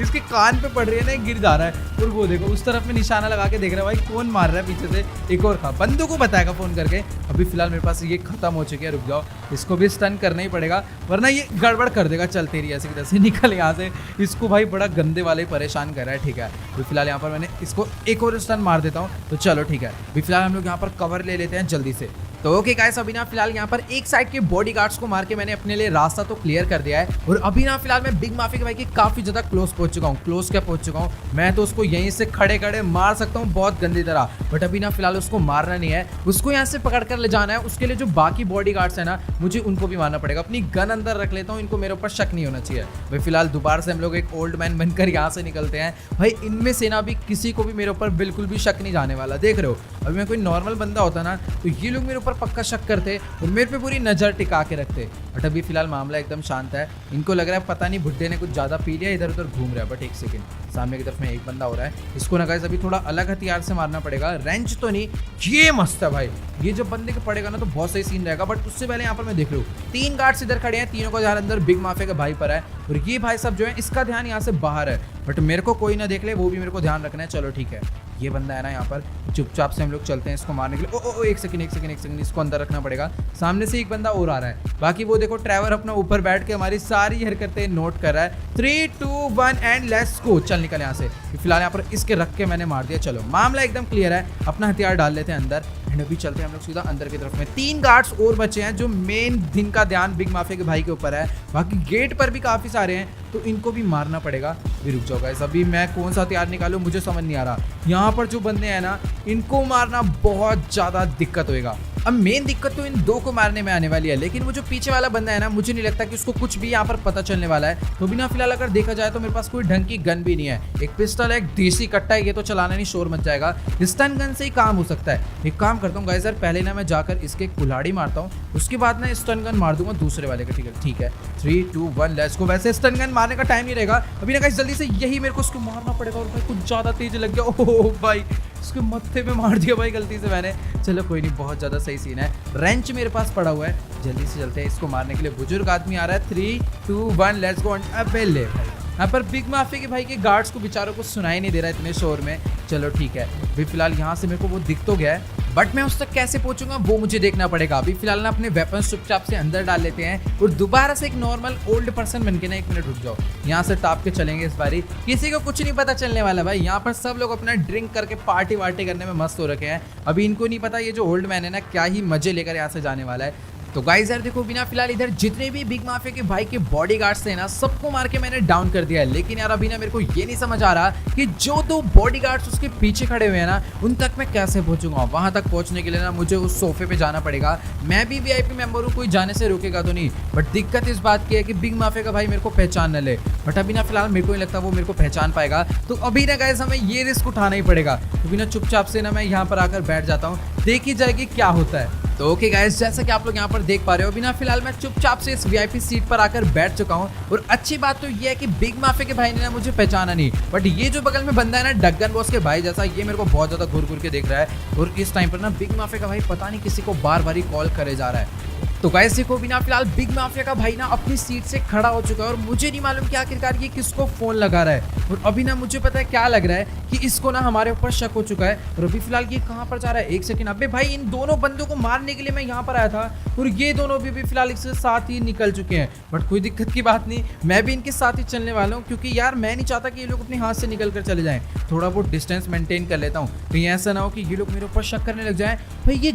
इसके कान पे पड़ रही है ना, गिर जा रहा है। और वो देखो उस तरफ में निशाना लगा के देख रहा है भाई कौन मार रहा है पीछे से, एक और खा, बंदों को बताएगा फोन करके। अभी फिलहाल मेरे पास ये खत्म हो चुकी है, रुक जाओ इसको भी स्टन करना ही पड़ेगा वरना ये गड़बड़ कर देगा। चल तेरी ऐसे की तैसे, निकल यहाँ से, इसको भाई बड़ा गंदे वाले परेशान कर रहा है। ठीक है अभी फिलहाल यहाँ पर मैंने इसको एक और स्टन मार देता हूँ, तो चलो ठीक है अभी फिलहाल हम लोग यहाँ पर कवर ले लेते हैं जल्दी से। तो ओके गाइस अभी ना फिलहाल यहाँ पर एक साइड के बॉडीगार्ड्स को मार के मैंने अपने लिए रास्ता तो क्लियर कर दिया है। और अभी ना फिलहाल मैं बिग माफी के भाई के काफी ज्यादा क्लोज पहुंच चुका हूँ, क्लोज क्या पहुंच चुका हूँ, मैं तो उसको यहीं से खड़े खड़े मार सकता हूँ बहुत गंदी तरह। बट अभी ना फिलहाल उसको मारना नहीं है, उसको यहाँ से पकड़ कर ले जाना है। उसके लिए जो बाकी बॉडीगार्ड्स है ना मुझे उनको भी मारना पड़ेगा। अपनी गन अंदर रख लेता हूँ, इनको मेरे ऊपर शक नहीं होना चाहिए भाई। फिलहाल दोबारा से हम लोग एक ओल्ड मैन बनकर यहाँ से निकलते हैं भाई। इनमें से ना भी किसी को भी मेरे ऊपर बिल्कुल भी शक नहीं जाने वाला, देख रहे हो। अभी मैं कोई नॉर्मल बंदा होता ना तो ये लोग मेरे ऊपर पक्का शक करते और मेरे पे पूरी नजर टिका के रखते। बट अभी फिलहाल मामला एकदम शांत है, इनको लग रहा है पता नहीं बुड्ढे ने कुछ ज्यादा पी लिया, इधर उधर घूम रहा है। बट एक सेकंड, सामने की तरफ में एक बंदा हो रहा है, इसको ना गाइस अभी थोड़ा अलग हथियार से मारना पड़ेगा, रेंच तो नहीं। ये मस्त है भाई, ये जब बंदे को पड़ेगा ना तो बहुत सही सीन रहेगा। बट उससे पहले यहाँ पर मैं देख रहा हूँ 3 गार्ड्स इधर खड़े हैं, तीनों का ध्यान अंदर बिग माफिया के भाई पर है और ये भाई साहब जो है इसका ध्यान यहाँ से बाहर है। बट मेरे को कोई ना देख ले, वो भी मेरे को ध्यान रखना है। चलो ठीक है, ये बंदा है ना यहाँ पर, चुपचाप से हम लोग चलते हैं इसको मारने के लिए। ओ एक सेकंड, इसको अंदर रखना पड़ेगा। सामने से एक बंदा और आ रहा है, बाकी वो देखो ट्रैवर अपना ऊपर बैठ के हमारी सारी हरकतें नोट कर रहा है। 3 2 1 एंड लेट्स गो, चल निकल यहाँ से। फिलहाल यहाँ पर इसके रख के मैंने मार दिया। चलो मामला एकदम क्लियर है, अपना हथियार डाल लेते हैं अंदर एंड अभी चलते हैं हम लोग सीधा अंदर की तरफ में। 3 गार्ड्स और बचे हैं जो मेन दिन का ध्यान बिग माफिया के भाई के ऊपर है, बाकी गेट पर भी काफी सारे हैं तो इनको भी मारना पड़ेगा। भी रुक जाओ गाइस, अभी मैं कौन सा हथियार निकालूं मुझे समझ नहीं आ रहा। यहाँ पर जो बंदे हैं ना इनको मारना बहुत ज़्यादा दिक्कत होएगा। अब मेन दिक्कत तो इन 2 को मारने में आने वाली है, लेकिन वो जो पीछे वाला बंदा है ना मुझे नहीं लगता कि उसको कुछ भी यहाँ पर पता चलने वाला है। तो बिना फिलहाल अगर देखा जाए तो मेरे पास कोई ढंग की गन भी नहीं है, एक पिस्टल है, एक देसी कट्टा है, ये तो चलाना नहीं, शोर मच जाएगा। स्टन गन से ही काम हो सकता है। एक काम करता हूँ गाइस यार, पहले ना मैं जाकर इसके कुल्हाड़ी मारता हूँ, उसके बाद ना स्टन गन मार दूंगा दूसरे वाले का। ठीक है 3 2 1 लेट्स गो। वैसे स्टन गन मारने का टाइम नहीं रहेगा अभी ना गाइस, जल्दी से यही मेरे को उसको मारना पड़ेगा। और भाई कुछ ज़्यादा तेज लग गया, ओह भाई उसके मत्थे पे मार दिया भाई गलती से मैंने। चलो कोई नहीं, बहुत ज़्यादा सही सीन है। रेंच मेरे पास पड़ा हुआ है, जल्दी से चलते हैं इसको मारने के लिए। बुजुर्ग आदमी आ रहा है, 3 2 1 लेट्स गो। अबे ले भाई, यहाँ पर बिग माफिया के भाई के गार्ड्स को बेचारों को सुनाई नहीं दे रहा है इतने शोर में। चलो ठीक है, अभी फिलहाल यहाँ से मेरे को वो दिख तो गया है, बट मैं उस तक कैसे पहुंचूंगा वो मुझे देखना पड़ेगा। अभी फिलहाल ना अपने वेपन्स चुपचाप से अंदर डाल लेते हैं और दोबारा से एक नॉर्मल ओल्ड पर्सन बन के ना, 1 मिनट रुक जाओ, यहाँ से टाप के चलेंगे इस बारी। किसी को कुछ नहीं पता चलने वाला भाई, यहाँ पर सब लोग अपना ड्रिंक करके पार्टी वार्टी करने में मस्त हो रखे हैं। अभी इनको नहीं पता ये जो ओल्ड मैन है ना क्या ही मजे लेकर यहाँ से जाने वाला है। तो गाइस यार देखो, बिना फिलहाल इधर जितने भी बिग माफिया के भाई के बॉडीगार्ड्स थे ना सबको मार के मैंने डाउन कर दिया है। लेकिन यार अभी ना मेरे को ये नहीं समझ आ रहा कि जो 2 बॉडीगार्ड्स उसके पीछे खड़े हुए हैं ना उन तक मैं कैसे पहुंचूंगा। वहां तक पहुंचने के लिए ना मुझे उस सोफे पे जाना पड़ेगा। मैं भी वीआईपी मेंबर हूँ, कोई जाने से रोकेगा तो नहीं। बट दिक्कत इस बात की है कि बिग माफिया का भाई मेरे को पहचान न ले। बट अभी ना फिलहाल मेरे को नहीं लगता वो मेरे को पहचान पाएगा। तो अभी ना गाइस हमें ये रिस्क उठाना ही पड़ेगा। अभी ना चुपचाप से ना मैं यहाँ पर आकर बैठ जाता हूँ, देखी जाएगी क्या होता है। तो ओके गाइस, जैसा कि आप लोग यहाँ पर देख पा रहे हो, बिना फिलहाल मैं चुपचाप से इस वीआईपी सीट पर आकर बैठ चुका हूँ। और अच्छी बात तो ये है कि बिग माफिया के भाई ने ना मुझे पहचाना नहीं। बट ये जो बगल में बंदा है ना डग्गन बॉस के भाई जैसा, ये मेरे को बहुत ज्यादा घूर घूर के देख रहा है। और इस टाइम पर ना बिग माफिया का भाई पता नहीं किसी को बार बार ही कॉल करे जा रहा है। तो गाइस देखो, बिना फिलहाल बिग माफिया का भाई ना अपनी सीट से खड़ा हो चुका है और मुझे नहीं मालूम कि आखिरकार ये किसको फोन लगा रहा है। और अभी ना मुझे पता है क्या लग रहा है कि इसको ना हमारे ऊपर शक हो चुका है। और अभी फिलहाल ये कहाँ पर जा रहा है, 1 सेकंड। अबे भाई इन दोनों बंदों को मारने के लिए मैं यहाँ पर आया था और ये दोनों भी फिलहाल इसके साथ ही निकल चुके हैं। बट कोई दिक्कत की बात नहीं, मैं भी इनके साथ ही चलने वाला हूँ, क्योंकि यार मैं नहीं चाहता कि ये लोग अपने हाथ से निकल कर चले जाएं। थोड़ा बहुत डिस्टेंस मेंटेन कर लेता हूँ, कहीं ऐसा ना हो कि ये लोग मेरे ऊपर शक करने लग जाएं। भाई ये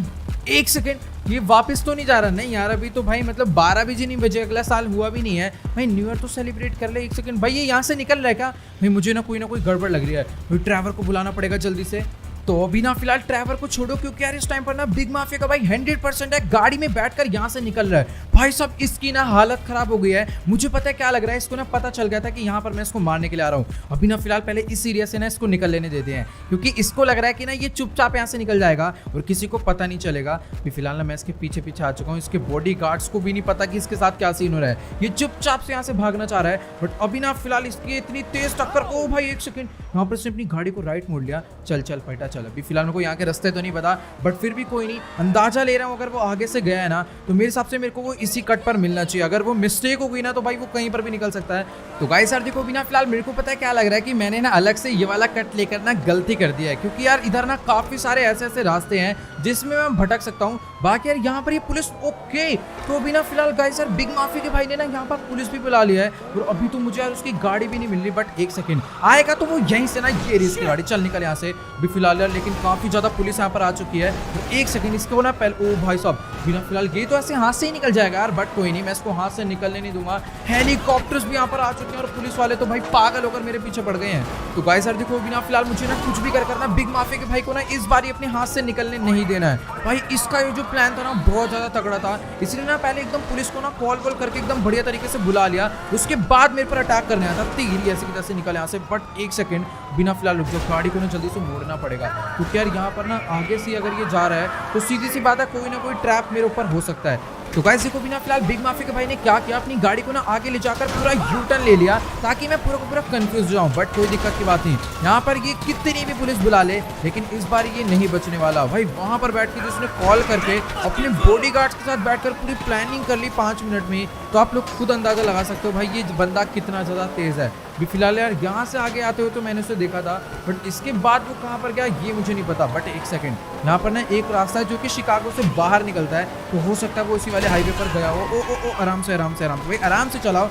1 सेकंड, ये वापस तो नहीं जा रहा? नहीं यार, अभी तो भाई मतलब 12 भी नहीं बजे, अगला साल हुआ भी नहीं है भाई। न्यू ईयर तो सेलिब्रेट कर ले। 1 सेकंड भाई, ये यहाँ से निकल रहा है क्या? भाई मुझे ना कोई गड़बड़ लग रही है भाई। ट्रैवर को बुलाना पड़ेगा जल्दी से। तो अभी ना फिलहाल ट्रैवर को छोड़ो, क्योंकि यार इस टाइम पर ना बिग माफिया का भाई 100% है गाड़ी में बैठकर यहाँ से निकल रहा है। भाई साहब इसकी ना हालत खराब हो गई है। मुझे पता है क्या लग रहा है, इसको ना पता चल गया था कि यहाँ पर मैं इसको मारने के लिए आ रहा हूँ। अभी ना फिलहाल पहले इस एरिया से ना इसको निकल लेने देते हैं, क्योंकि इसको लग रहा है कि ना ये चुपचाप यहाँ से निकल जाएगा और किसी को पता नहीं चलेगा। अभी फिलहाल ना मैं इसके पीछे पीछे आ चुका हूँ। इसके बॉडी गार्ड्स को भी नहीं पता कि इसके साथ क्या सीन हो रहा है। ये चुपचाप से यहाँ से भागना चाह रहा है, बट अभी ना फिलहाल इसकी इतनी तेज टक्कर। ओ भाई एक सेकंड, यहाँ पर इसने अपनी गाड़ी को राइट मोड़ लिया। चल चल बेटा चल। अभी फिलहाल मेरे को यहाँ के रास्ते तो नहीं पता, बट फिर भी कोई नहीं, अंदाजा ले रहा हूँ अगर वो आगे से गया है ना तो मेरे हिसाब से मेरे को वो इसी कट पर मिलना चाहिए। अगर वो मिस्टेक हो गई ना तो भाई वो कहीं पर भी निकल सकता है। तो गाइस यार देखो, बिना फिलहाल मेरे को पता है क्या लग रहा है कि मैंने ना अलग से ये वाला कट लेकर ना गलती कर दिया है, क्योंकि यार इधर ना काफी सारे ऐसे ऐसे रास्ते हैं जिसमें मैं भटक सकता हूँ। बाकी यार यहाँ पर ये पुलिस ओके। तो अभी ना फिलहाल गाइस यार बिग माफी के भाई ने ना यहाँ पर पुलिस भी बुला लिया है और अभी तो मुझे यार उसकी गाड़ी भी नहीं मिल रही। बट एक सेकंड आएगा तो वो यहीं से ना ये रही इसकी गाड़ी। चल निकल यहाँ से भी फिलहाल यार, लेकिन काफी ज्यादा पुलिस यहाँ पर आ चुकी है। तो एक सेकंड इसको ना पहले, ओ भाई साहब बिना फिलहाल ये तो ऐसे हाथ से ही निकल जाएगा यार, बट कोई नहीं, मैं इसको हाथ से निकलने नहीं दूंगा। हेलीकॉप्टर्स भी यहाँ पर आ चुके हैं और पुलिस वाले तो भाई पागल होकर मेरे पीछे पड़ गए हैं। तो गाइस यार देखो, बिना फिलहाल मुझे ना कुछ भी कर करना बिग माफी के भाई को ना इस बार अपने हाथ से निकलने नहीं देना है। भाई इसका ये जो प्लान था ना बहुत ज्यादा तगड़ा था, इसलिए ना पहले एकदम पुलिस को ना कॉल करके एकदम बढ़िया तरीके से बुला लिया, उसके बाद मेरे पर अटैक करने आया था। तीर ऐसे की तरह से निकल यहाँ से। बट एक सेकंड बिना फिलहाल रुक जाओ, गाड़ी को ना जल्दी से मोड़ना पड़ेगा, क्योंकि यार यहाँ पर ना आगे से अगर ये जा रहा है तो सीधी सी बात है कोई ना कोई ट्रैप मेरे ऊपर हो सकता है। तो गाइस देखो, बिना फिलहाल बिग माफी के भाई ने क्या किया, अपनी गाड़ी को ना आगे ले जाकर पूरा यू टर्न ले लिया ताकि मैं पूरा का पूरा कंफ्यूज हो जाऊं। बट कोई दिक्कत की बात नहीं, यहाँ पर ये कितनी भी पुलिस बुला ले लेकिन इस बार ये नहीं बचने वाला। भाई वहां पर बैठ के जिसने कॉल करके अपने बॉडीगार्ड्स के साथ बैठकर पूरी प्लानिंग कर ली 5 मिनट में, तो आप लोग खुद अंदाजा लगा सकते हो भाई ये बंदा कितना ज्यादा तेज है। भी फिलहाल यार यहाँ से आगे आते हुए तो मैंने उसे देखा था, बट इसके बाद वो कहाँ पर गया ये मुझे नहीं पता। बट एक सेकंड, यहाँ पर ना एक रास्ता है जो कि शिकागो से बाहर निकलता है, तो हो सकता है वो इसी वाले हाईवे पर गया हो। ओ आराम से भाई आराम से चलाओ।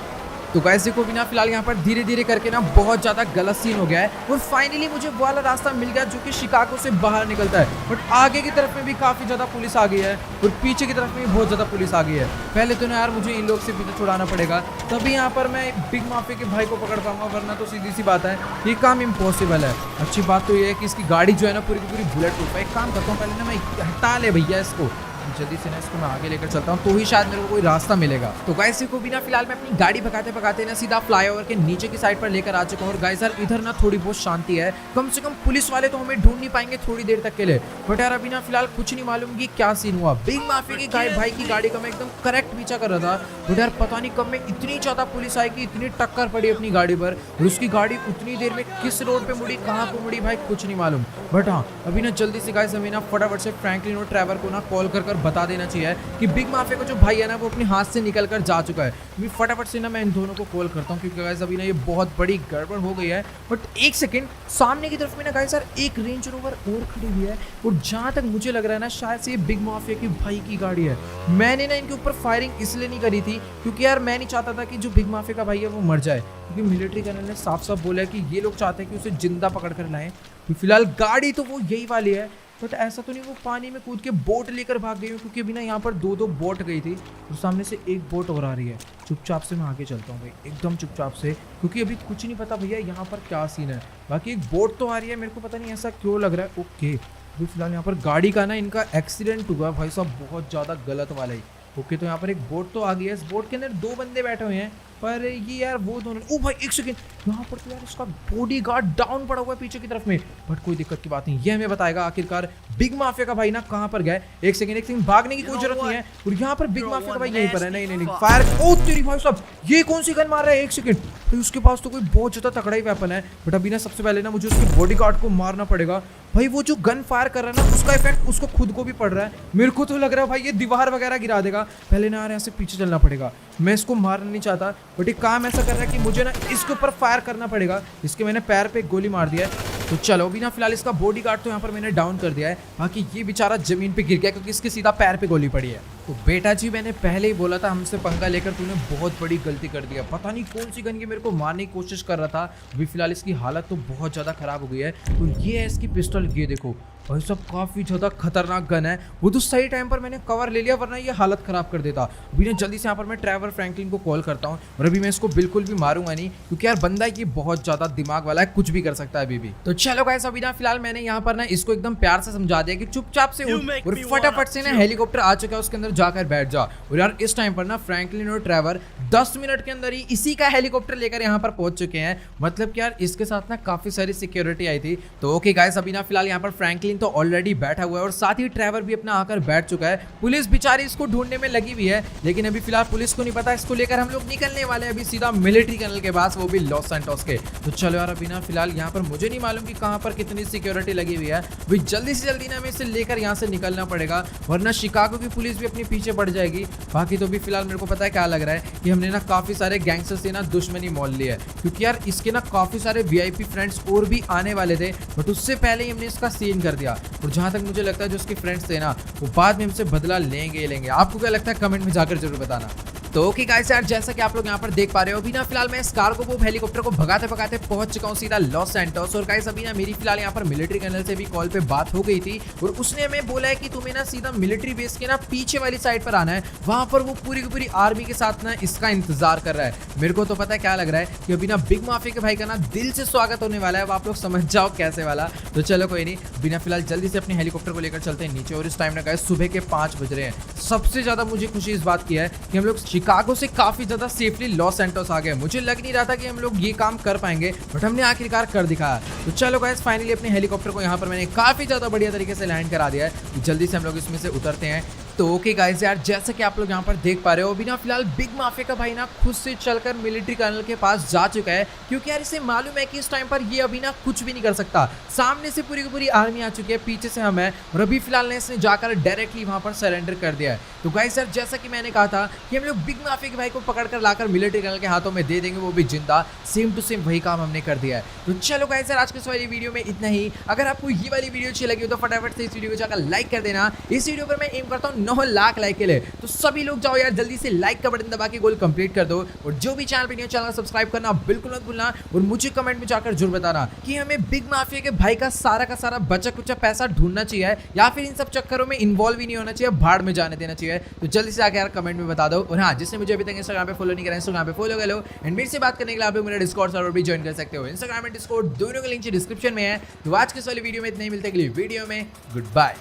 तो गाइस देखो, बिना फिलहाल यहाँ पर धीरे धीरे करके ना बहुत ज्यादा गलत सीन हो गया है और फाइनली मुझे वो वाला रास्ता मिल गया जो कि शिकागो से बाहर निकलता है। बट आगे की तरफ में भी काफी ज्यादा पुलिस आ गई है और पीछे की तरफ में भी बहुत ज्यादा पुलिस आ गई है। पहले तो ना यार मुझे इन लोग से पीछे छुड़ाना पड़ेगा, तभी यहाँ पर मैं बिग माफी के भाई को पकड़ पाऊंगा, वरना तो सीधी सी बात है ये काम इम्पॉसिबल है। अच्छी बात तो ये है कि इसकी गाड़ी जो है ना पूरी की पूरी बुलेट प्रूफ है। एक काम करता हूँ, पहले ना मैं हटा ले भैया इसको, जल्दी से ना इसको मैं आगे लेकर चलता हूँ तो ही शायद मेरे को कोई रास्ता मिलेगा। तो गाइस को भी ना फिलहाल मैं अपनी गाड़ी भगाते ना सीधा फ्लाईओवर के नीचे की साइड पर लेकर आ चुका हूँ। और गाइस यार इधर ना थोड़ी बहुत शांति है, कम से कम पुलिस वाले तो हमें ढूंढ नहीं पाएंगे थोड़ी देर तक के लिए। बट यार अभी ना फिलहाल कुछ नहीं मालूम कि क्या सीन हुआ। बिग माफी की भाई की गाड़ी का मैं एकदम करेक्ट पीछा कर रहा था, बट यार पता नहीं कब में इतनी ज्यादा पुलिस आई कि इतनी टक्कर पड़ी अपनी गाड़ी पर और उसकी गाड़ी उतनी देर में किस रोड पे मुड़ी, कहाँ को मुड़ी भाई कुछ नहीं मालूम। बट हाँ अभी ना जल्दी से गाइस हमें ना फटाफट से फ्रैंकलिन और ट्रेवर को ना कॉल कर बता देना चाहिए कि बिग माफिया का जो भाई है ना वो अपने हाथ से निकल कर जा चुका है। अभी फटाफट से ना मैं इन दोनों को कॉल करता हूँ, क्योंकि गाइस अभी ना ये बहुत बड़ी गड़बड़ हो गई है। बट एक सेकंड, सामने की तरफ में ना गाइस यार एक रेंज रोवर और खड़ी हुई है और जहाँ तक मुझे लग रहा है ना शायद से ये बिग माफिया की भाई की गाड़ी है। मैंने ना इनके ऊपर फायरिंग इसलिए नहीं करी थी क्योंकि यार मैं नहीं चाहता था कि जो बिग माफिया का भाई है वो मर जाए, क्योंकि मिलिट्री कर्नल ने साफ साफ बोला है कि ये लोग चाहते हैं कि उसे जिंदा पकड़ कर लाएं। फिलहाल गाड़ी तो वो यही वाली है, बट ऐसा तो नहीं वो पानी में कूद के बोट लेकर भाग गई हूँ, क्योंकि अभी ना यहाँ पर दो बोट गई थी और सामने से एक बोट और आ रही है। चुपचाप से मैं आगे चलता हूँ भाई, एकदम चुपचाप से, क्योंकि अभी कुछ नहीं पता भैया यहाँ पर क्या सीन है। बाकी एक बोट तो आ रही है, मेरे को पता नहीं ऐसा क्यों लग रहा है। ओके अभी फिलहाल यहाँ पर गाड़ी का ना इनका एक्सीडेंट हुआ भाई साहब, बहुत ज़्यादा गलत वाला ही। ओके तो यहाँ पर एक बोट तो आ गई है, इस बोट के अंदर 2 बंदे बैठे हुए हैं, पर ये यार वो दोनों, ओ भाई एक सेकंड, यहाँ पर तो यार इसका बॉडीगार्ड डाउन पड़ा हुआ है पीछे की तरफ में। बट कोई दिक्कत की बात नहीं, ये हमें बताएगा आखिरकार बिग माफिया का भाई ना कहाँ पर गया। एक सेकंड भागने की कोई जरूरत नहीं है और यहाँ पर बिग माफिया का भाई यहीं पर है। नहीं फायर, ओ तेरी भाई साहब ये कौन सी गन मार रहा है। एक सेकंड, तो उसके पास तो कोई बहुत ज्यादा तगड़ा ही वेपन है, बट अभी ना सबसे पहले ना मुझे उसके बॉडीगार्ड को मारना पड़ेगा। भाई वो जो गन फायर कर रहा है ना उसका इफेक्ट उसको खुद को भी पड़ रहा है। मेरे को तो लग रहा है भाई ये दीवार वगैरह गिरा देगा। पहले ना यहाँ से पीछे चलना पड़ेगा, मैं इसको मारना नहीं चाहता, बट एक काम ऐसा कर रहा है कि मुझे ना इसके ऊपर फायर करना पड़ेगा। इसके मैंने पैर पे गोली मार दिया है। तो चलो अभी ना फिलहाल इसका बॉडीगार्ड तो यहाँ पर मैंने डाउन कर दिया है, बाकी ये बेचारा जमीन पे गिर गया क्योंकि इसके सीधा पैर पे गोली पड़ी है। तो बेटा जी मैंने पहले ही बोला था हमसे पंगा लेकर तूने बहुत बड़ी गलती कर दिया। पता नहीं कौन सी गन ये मेरे को मारने की कोशिश कर रहा था। अभी फिलहाल इसकी हालत तो बहुत ज़्यादा खराब हो गई है। तो ये है इसकी पिस्टल, ये देखो भाई सब काफी ज्यादा खतरनाक गन है। वो तो सही टाइम पर मैंने कवर ले लिया, वरना ये हालत खराब कर देता। अभी ना जल्दी से यहाँ पर मैं ट्रेवर फ्रैंकलिन को कॉल करता हूँ और अभी मैं इसको बिल्कुल भी मारूंगा नहीं, क्योंकि यार बंदा ये बहुत ज्यादा दिमाग वाला है, कुछ भी कर सकता है अभी भी। तो चलो गाइस, अभी ना फिलहाल मैंने यहाँ पर ना इसको एकदम प्यार से समझा दिया कि चुपचाप से उठ और फटाफट से ना हेलीकॉप्टर आ चुका है, उसके अंदर जाकर बैठ जा। और यार इस टाइम पर ना फ्रैंकलिन और ट्रेवर 10 मिनट के अंदर ही इसी का हेलीकॉप्टर लेकर यहाँ पर पहुंच चुके हैं। मतलब कि यार इसके साथ ना काफी सारी सिक्योरिटी आई थी। तो ओके गाइस, अभी ना फिलहाल यहाँ पर फ्रैंकलिन तो ऑलरेडी बैठा हुआ है और साथ ही ट्रेवर भी अपना आकर बैठ चुका है। पुलिस बेचारी इसको ढूंढने में लगी हुई है, लेकिन अभी फिलहाल पुलिस को नहीं पता। इसको लेकर हम लोग निकलने वाले हैं अभी सीधा मिलिट्री कैनल के पास, वो भी लॉस सैंटोस के। तो चलो यार, अभी ना फिलहाल यहाँ पर मुझे नहीं मालूम कि कहाँ पर कितनी सिक्योरिटी लगी हुई है। अभी जल्दी से जल्दी ना हमें इसे लेकर यहाँ से निकलना पड़ेगा, वरना शिकागो की पुलिस भी अपने पीछे पड़ जाएगी। बाकी तो भी फिलहाल मेरे को पता है क्या लग रहा है कि हमने ना काफी सारे गैंगस्टर से ना दुश्मनी मोल ली है, क्योंकि यार इसके ना काफी सारे वीआईपी फ्रेंड्स और भी आने वाले थे, बट उससे पहले ही हमने इसका सीन कर दिया। और जहां तक मुझे लगता है जो उसके फ्रेंड्स थे ना, वो बाद में हमसे बदला लेंगे। आपको क्या लगता है कमेंट में जाकर जरूर बताना। तो ओके गाइस यार, जैसा कि आप लोग यहाँ पर देख पा रहे हो, अभी ना फिलहाल मैं इस कार्गो बॉब हेलीकॉप्टर को भगाते भगाते पहुंच चुका हूँ सीधा लॉस सैंटोस। और गाइस अभी ना मेरी फिलहाल यहाँ पर मिलिट्री कर्नल से भी कॉल पे बात हो गई थी, और उसने हमें बोला है कि तुम्हें ना सीधा मिलिट्री बेस के ना पीछे वाली साइड पर आना है। वहां पर वो पूरी की पूरी आर्मी के साथ ना इसका इंतजार कर रहा है। मेरे को तो पता है क्या लग रहा है कि अभी ना बिग माफिया के भाई का ना दिल से स्वागत होने वाला है। अब आप लोग समझ जाओ कैसे वाला। तो चलो कोई नहीं, बिना फिलहाल जल्दी से अपने हेलीकॉप्टर को लेकर चलते हैं नीचे। और इस टाइम ना गाइस सुबह के 5 बज रहे हैं। सबसे ज्यादा मुझे खुशी इस बात की है कि हम लोग शिकागो से काफी ज्यादा सेफली लॉस सैंटोस आ गए। मुझे लग नहीं रहा था कि हम लोग ये काम कर पाएंगे, बट हमने आखिरकार कर दिखाया। तो चलो गाइस, फाइनली अपने हेलीकॉप्टर को यहाँ पर मैंने काफी ज्यादा बढ़िया तरीके से लैंड करा दिया है। तो जल्दी से हम लोग इसमें से उतरते हैं। तो ओके गाइस यार, जैसा कि आप लोग यहाँ पर देख पा रहे हो, अभी ना फिलहाल बिग माफिया का भाई ना खुद से चलकर मिलिट्री कर्नल के पास जा चुका है, क्योंकि यार इसे मालूम है कि इस टाइम पर ये अभी ना कुछ भी नहीं कर सकता। सामने से पूरी की पूरी आर्मी आ चुकी है, पीछे से हम है, और अभी फिलहाल ने इसने जाकर डायरेक्टली वहां पर सरेंडर कर दिया है। तो गाइस यार, जैसा कि मैंने कहा था कि हम लोग बिग माफिया के भाई को पकड़कर लाकर मिलिट्री कर्नल के हाथों में दे देंगे, वो भी जिंदा। सेम टू सेम वही काम हमने कर दिया है। तो चलो गाइस यार, आज के इस वाली वीडियो में इतना ही। अगर आपको ये वाली वीडियो अच्छी लगी हो तो फटाफट से इस वीडियो को जाकर लाइक कर देना। इस वीडियो पर मैं एम करता हूँ 9 लाख लाइक। तो सभी लोग जाओ यार, जल्दी से लाइक का बटन दबा के गोल कंप्लीट कर दो। और जो भी चैनल पे नहीं है, चैनल सब्सक्राइब करना बिल्कुल मत भूलना। और मुझे कमेंट में जाकर जरूर बताना कि हमें बिग माफिया के भाई का सारा बचा कुचा पैसा ढूंढना चाहिए, या फिर इन सब चक्करों में इन्वॉल्व ही नहीं होना चाहिए, भाड़ में जाने देना चाहिए। तो जल्दी से आके यार कमेंट में बता दो। और हाँ, जिसने मुझे अभी तक इंस्टाग्राम पे फॉलो नहीं करा, इंस्टाग्राम पे फॉलो कर लो। एंड मेरे से बात करने के लिए आप लोग मेरा डिस्कॉर्ड सर्वर भी ज्वाइन कर सकते हो। इंस्टाग्राम एंड डिस्कॉर्ड दोनों का लिंक डिस्क्रिप्शन में है। तो आज के इस वाली वीडियो में इतना ही, मिलते हैं अगली वीडियो में। Good bye.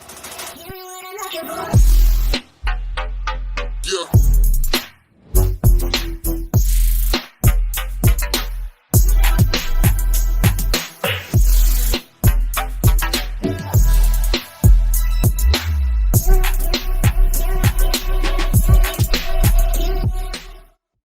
Yeah.